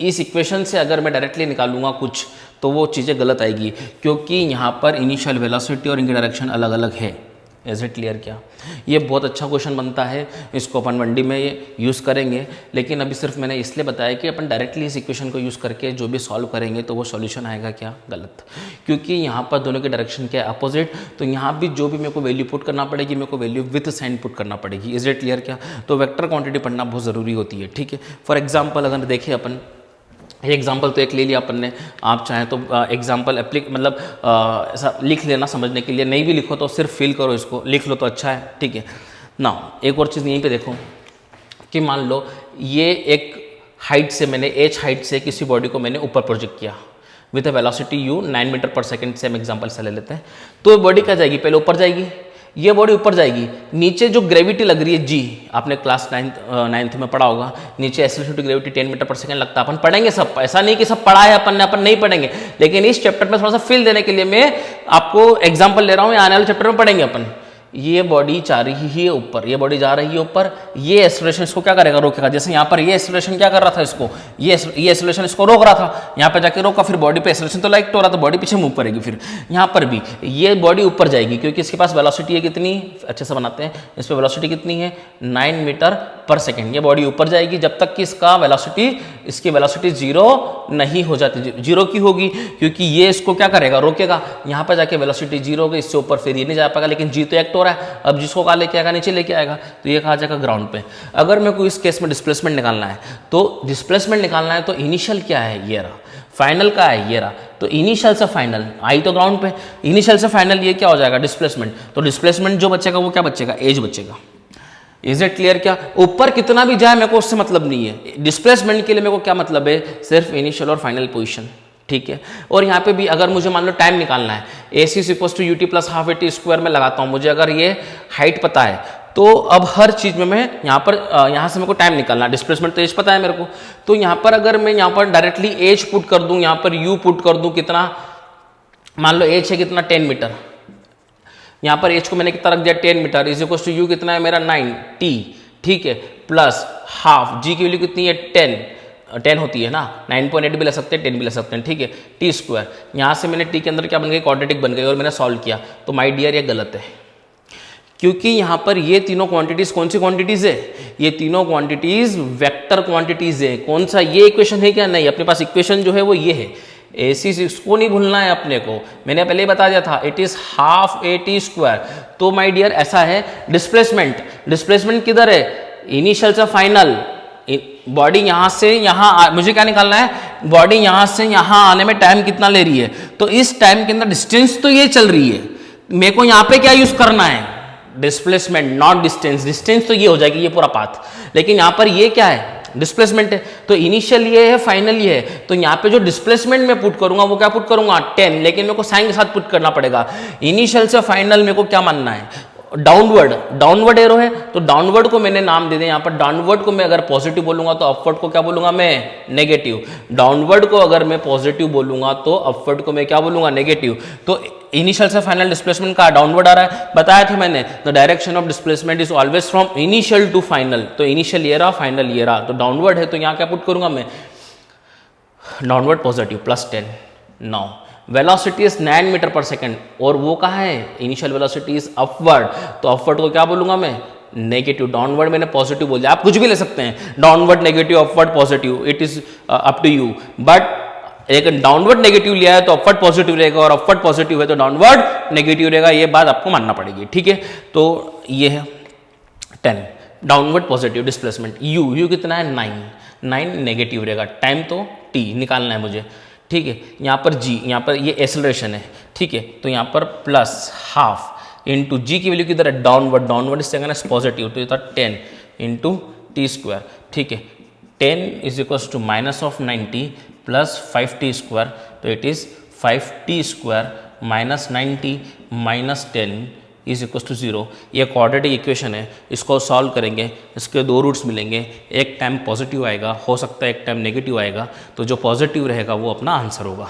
इस इक्वेशन से अगर मैं डायरेक्टली निकालूंगा कुछ, तो वो चीज़ें गलत आएगी, क्योंकि यहाँ पर इनिशियल वेलोसिटी और इनकी डायरेक्शन अलग अलग है। Is it clear. क्या, ये बहुत अच्छा क्वेश्चन बनता है, इसको अपन 1D में ये यूज़ करेंगे। लेकिन अभी सिर्फ मैंने इसलिए बताया कि अपन डायरेक्टली इस इक्वेशन को यूज़ करके जो भी सॉल्व करेंगे तो वो सॉल्यूशन आएगा क्या, गलत, क्योंकि यहाँ पर दोनों की डायरेक्शन क्या है, अपोजिट। तो यहाँ भी जो भी मेरे को वैल्यू पुट करना पड़ेगी, मेरे को वैल्यू विथ साइन पुट करना पड़ेगी। Is it clear. क्या, तो वेक्टर क्वांटिटी पढ़ना बहुत ज़रूरी होती है। ठीक है, फॉर एग्जाम्पल अगर देखें अपन, एग्जाम्पल तो एक ले लिया अपन ने, आप चाहें तो एग्जाम्पल मतलब ऐसा लिख लेना समझने के लिए, नहीं भी लिखो तो सिर्फ फील करो, इसको लिख लो तो अच्छा है। ठीक है ना। एक और चीज़ यहीं पे देखो कि मान लो ये एक हाइट से, मैंने h हाइट से किसी बॉडी को मैंने ऊपर प्रोजेक्ट किया with a velocity u 9 metre per second से हम एग्जाम्पल से ले लेते हैं। तो बॉडी क्या जाएगी, पहले ऊपर जाएगी, ये बॉडी ऊपर जाएगी, नीचे जो ग्रेविटी लग रही है g, आपने क्लास 9th में पढ़ा होगा, नीचे एक्सेलरेशन टू ग्रेविटी 10 मीटर पर सेकंड लगता है। अपन पढ़ेंगे सब, ऐसा नहीं कि सब पढ़ा है अपन ने, अपन नहीं पढ़ेंगे, लेकिन इस चैप्टर में थोड़ा सा फील देने के लिए मैं आपको एग्जाम्पल ले रहा हूँ, आने वाले चैप्टर में पढ़ेंगे अपन। ये बॉडी जा रही है ऊपर, ये बॉडी जा रही है ऊपर, ये एक्सेलरेशन इसको क्या करेगा, रोकेगा। जैसे यहाँ पर ये एक्सेलरेशन क्या कर रहा था इसको, ये एक्सेलरेशन इसको रोक रहा था, यहाँ पे जाके रोका, फिर बॉडी पे एक्सेलरेशन तो लाइक हो रहा था, बॉडी पीछे मूव करेगी। फिर यहाँ पर भी ये बॉडी ऊपर जाएगी, क्योंकि इसके पास वेलोसिटी है कितनी, अच्छे से बनाते हैं, इस पर वेलोसिटी कितनी है 9 मीटर पर सेकेंड। ये बॉडी ऊपर जाएगी जब तक कि इसकी वेलोसिटी 0 नहीं हो जाती, 0 की होगी, क्योंकि ये इसको क्या करेगा, रोकेगा। यहाँ पर जाके वेलोसिटी 0 होगी, इससे ऊपर फिर ये नहीं जा पाएगा, लेकिन जी तो एक हो रहा है, अब जिसको कहा लेके आएगा नीचे लेके आएगा, तो ये कहा जाएगा ग्राउंड पे। अगर मेरे को इस केस में डिस्प्लेसमेंट निकालना है, तो डिस्प्लेसमेंट निकालना है तो इनिशियल क्या है, ये रहा, फाइनल का है ये रहा, तो इनिशियल से फाइनल आई तो ग्राउंड पे, इनिशियल से फाइनल ये क्या हो जाएगा, डिस्प्लेसमेंट। तो डिस्प्लेसमेंट जो बचेगा वो क्या बचेगा, एज बचेगा। Is it clear? क्या ऊपर कितना भी जाए मेरे को उससे मतलब नहीं है, डिस्प्लेसमेंट के लिए मेरे को क्या मतलब है, सिर्फ इनिशियल और फाइनल पोजीशन, ठीक है। और यहाँ पे भी अगर मुझे मान लो टाइम निकालना है, AC = UT + ½ AT स्क्वायर में लगाता हूँ, मुझे अगर ये हाइट पता है तो अब हर चीज़ में मैं यहाँ पर यहाँ से मेरे को टाइम निकालना है, डिस्प्लेसमेंट तो एज पता है मेरे को, तो यहाँ पर अगर मैं यहाँ पर डायरेक्टली एज पुट कर दूँ, यहाँ पर U पुट कर दूँ, कितना मान लो एज है कितना 10 मीटर, यहाँ पर एज को मैंने कितना रख दिया 10 मीटर, = U कितना है मेरा 9T, ठीक है, प्लस हाफ G की वैल्यू कितनी है 10 होती है ना, 9.8 भी ले सकते हैं 10 भी ले सकते हैं, ठीक है, T स्क्वायर। यहाँ से मैंने T के अंदर क्या बन गई, क्वाड्रेटिक बन गई, और मैंने सॉल्व किया, तो माय डियर ये गलत है, क्योंकि यहाँ पर ये तीनों क्वांटिटीज कौन सी क्वांटिटीज है, ये तीनों क्वांटिटीज वेक्टर क्वांटिटीज है। कौन सा ये इक्वेशन है क्या, नहीं, अपने पास इक्वेशन जो है वो ये है, AC इसको नहीं भूलना है अपने को, मैंने पहले ही बता दिया था, इट इज ½ AT स्क्वायर। तो माय डियर ऐसा है, डिस्प्लेसमेंट किधर है, इनिशियल से फाइनल, बॉडी यहां से यहां, मुझे क्या निकालना है, बॉडी यहां से यहां आने में टाइम कितना ले रही है, तो इस टाइम के अंदर डिस्टेंस तो ये चल रही है, मेरे को यहां पे क्या यूज करना है, डिस्प्लेसमेंट नॉट डिस्टेंस, डिस्टेंस तो ये हो जाएगी ये पूरा पाथ, लेकिन यहां पर ये क्या है, डिस्प्लेसमेंट है, तो इनिशियल ये है फाइनल ये है, तो यहाँ पे जो डिस्प्लेसमेंट में पुट करूंगा वो क्या पुट करूंगा 10, लेकिन मेरे को साइन के साथ पुट करना पड़ेगा। इनिशियल से फाइनल मेरे को क्या मानना है, डाउनवर्ड एरो है, तो डाउनवर्ड को मैंने नाम दे दिया यहाँ पर, डाउनवर्ड को मैं अगर पॉजिटिव बोलूंगा तो अपवर्ड को क्या बोलूंगा मैं, नेगेटिव। डाउनवर्ड को अगर मैं पॉजिटिव बोलूंगा तो अपवर्ड को मैं क्या बोलूंगा, नेगेटिव। तो इनिशियल से फाइनल डिस्प्लेसमेंट का डाउनवर्ड आ रहा है, बताया था मैंने, the direction of displacement is always from initial to final, तो इनिशियल ये रहा, फाइनल ये रहा, तो डाउनवर्ड है, तो यहाँ क्या पुट करूंगा मैं, downward positive +10। Now velocity is 9 metre per second, और वो कहाँ है, इनिशियल वेलोसिटी इज अपवर्ड, तो अपवर्ड को क्या बोलूंगा मैं, नेगेटिव। डाउनवर्ड मैंने पॉजिटिव बोल दिया, आप कुछ भी ले सकते हैं, downward negative, upward positive, it is up to you, but एक डाउनवर्ड नेगेटिव लिया है तो अपवर्ड पॉजिटिव रहेगा, और अपवर्ड पॉजिटिव है तो डाउनवर्ड नेगेटिव रहेगा, ये बात आपको मानना पड़ेगी, ठीक है। तो ये है 10, डाउनवर्ड पॉजिटिव डिस्प्लेसमेंट, U कितना है 9 नेगेटिव रहेगा, टाइम तो T निकालना है मुझे, ठीक है। यहाँ पर G, यहाँ पर ये एक्सेलरेशन है, ठीक है, तो यहाँ पर +½ इंटू G की वैल्यू किधर है, डाउनवर्ड इस जगह ना पॉजिटिव, तो ये था 10 इंटू T स्क्वायर, ठीक है। 10 = -90 + 5T स्क्वायर, तो इट इज 5T स्क्वायर -90 - 10 = 0। ये क्वाड्रेटिक इक्वेशन है, इसको सॉल्व करेंगे, इसके दो रूट्स मिलेंगे, एक टाइम पॉजिटिव आएगा, हो सकता है एक टाइम नेगेटिव आएगा, तो जो पॉजिटिव रहेगा वो अपना आंसर होगा।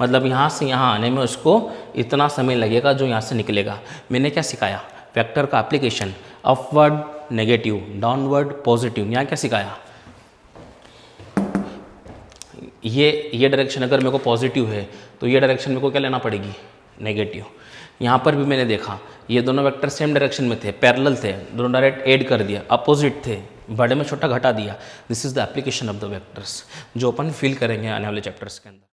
मतलब यहाँ से यहाँ आने में उसको इतना समय लगेगा जो यहाँ से निकलेगा। मैंने क्या सिखाया, वेक्टर का application, upward negative, downward positive. यहाँ क्या सिखाया, ये डायरेक्शन अगर मेरे को पॉजिटिव है तो ये डायरेक्शन मेरे को क्या लेना पड़ेगी, नेगेटिव। यहाँ पर भी मैंने देखा ये दोनों वेक्टर सेम डायरेक्शन में थे, पैरेलल थे, दोनों डायरेक्ट ऐड कर दिया, अपोजिट थे, बड़े में छोटा घटा दिया। This is the application of the vectors, जो अपन फील करेंगे आने वाले चैप्टर्स के अंदर।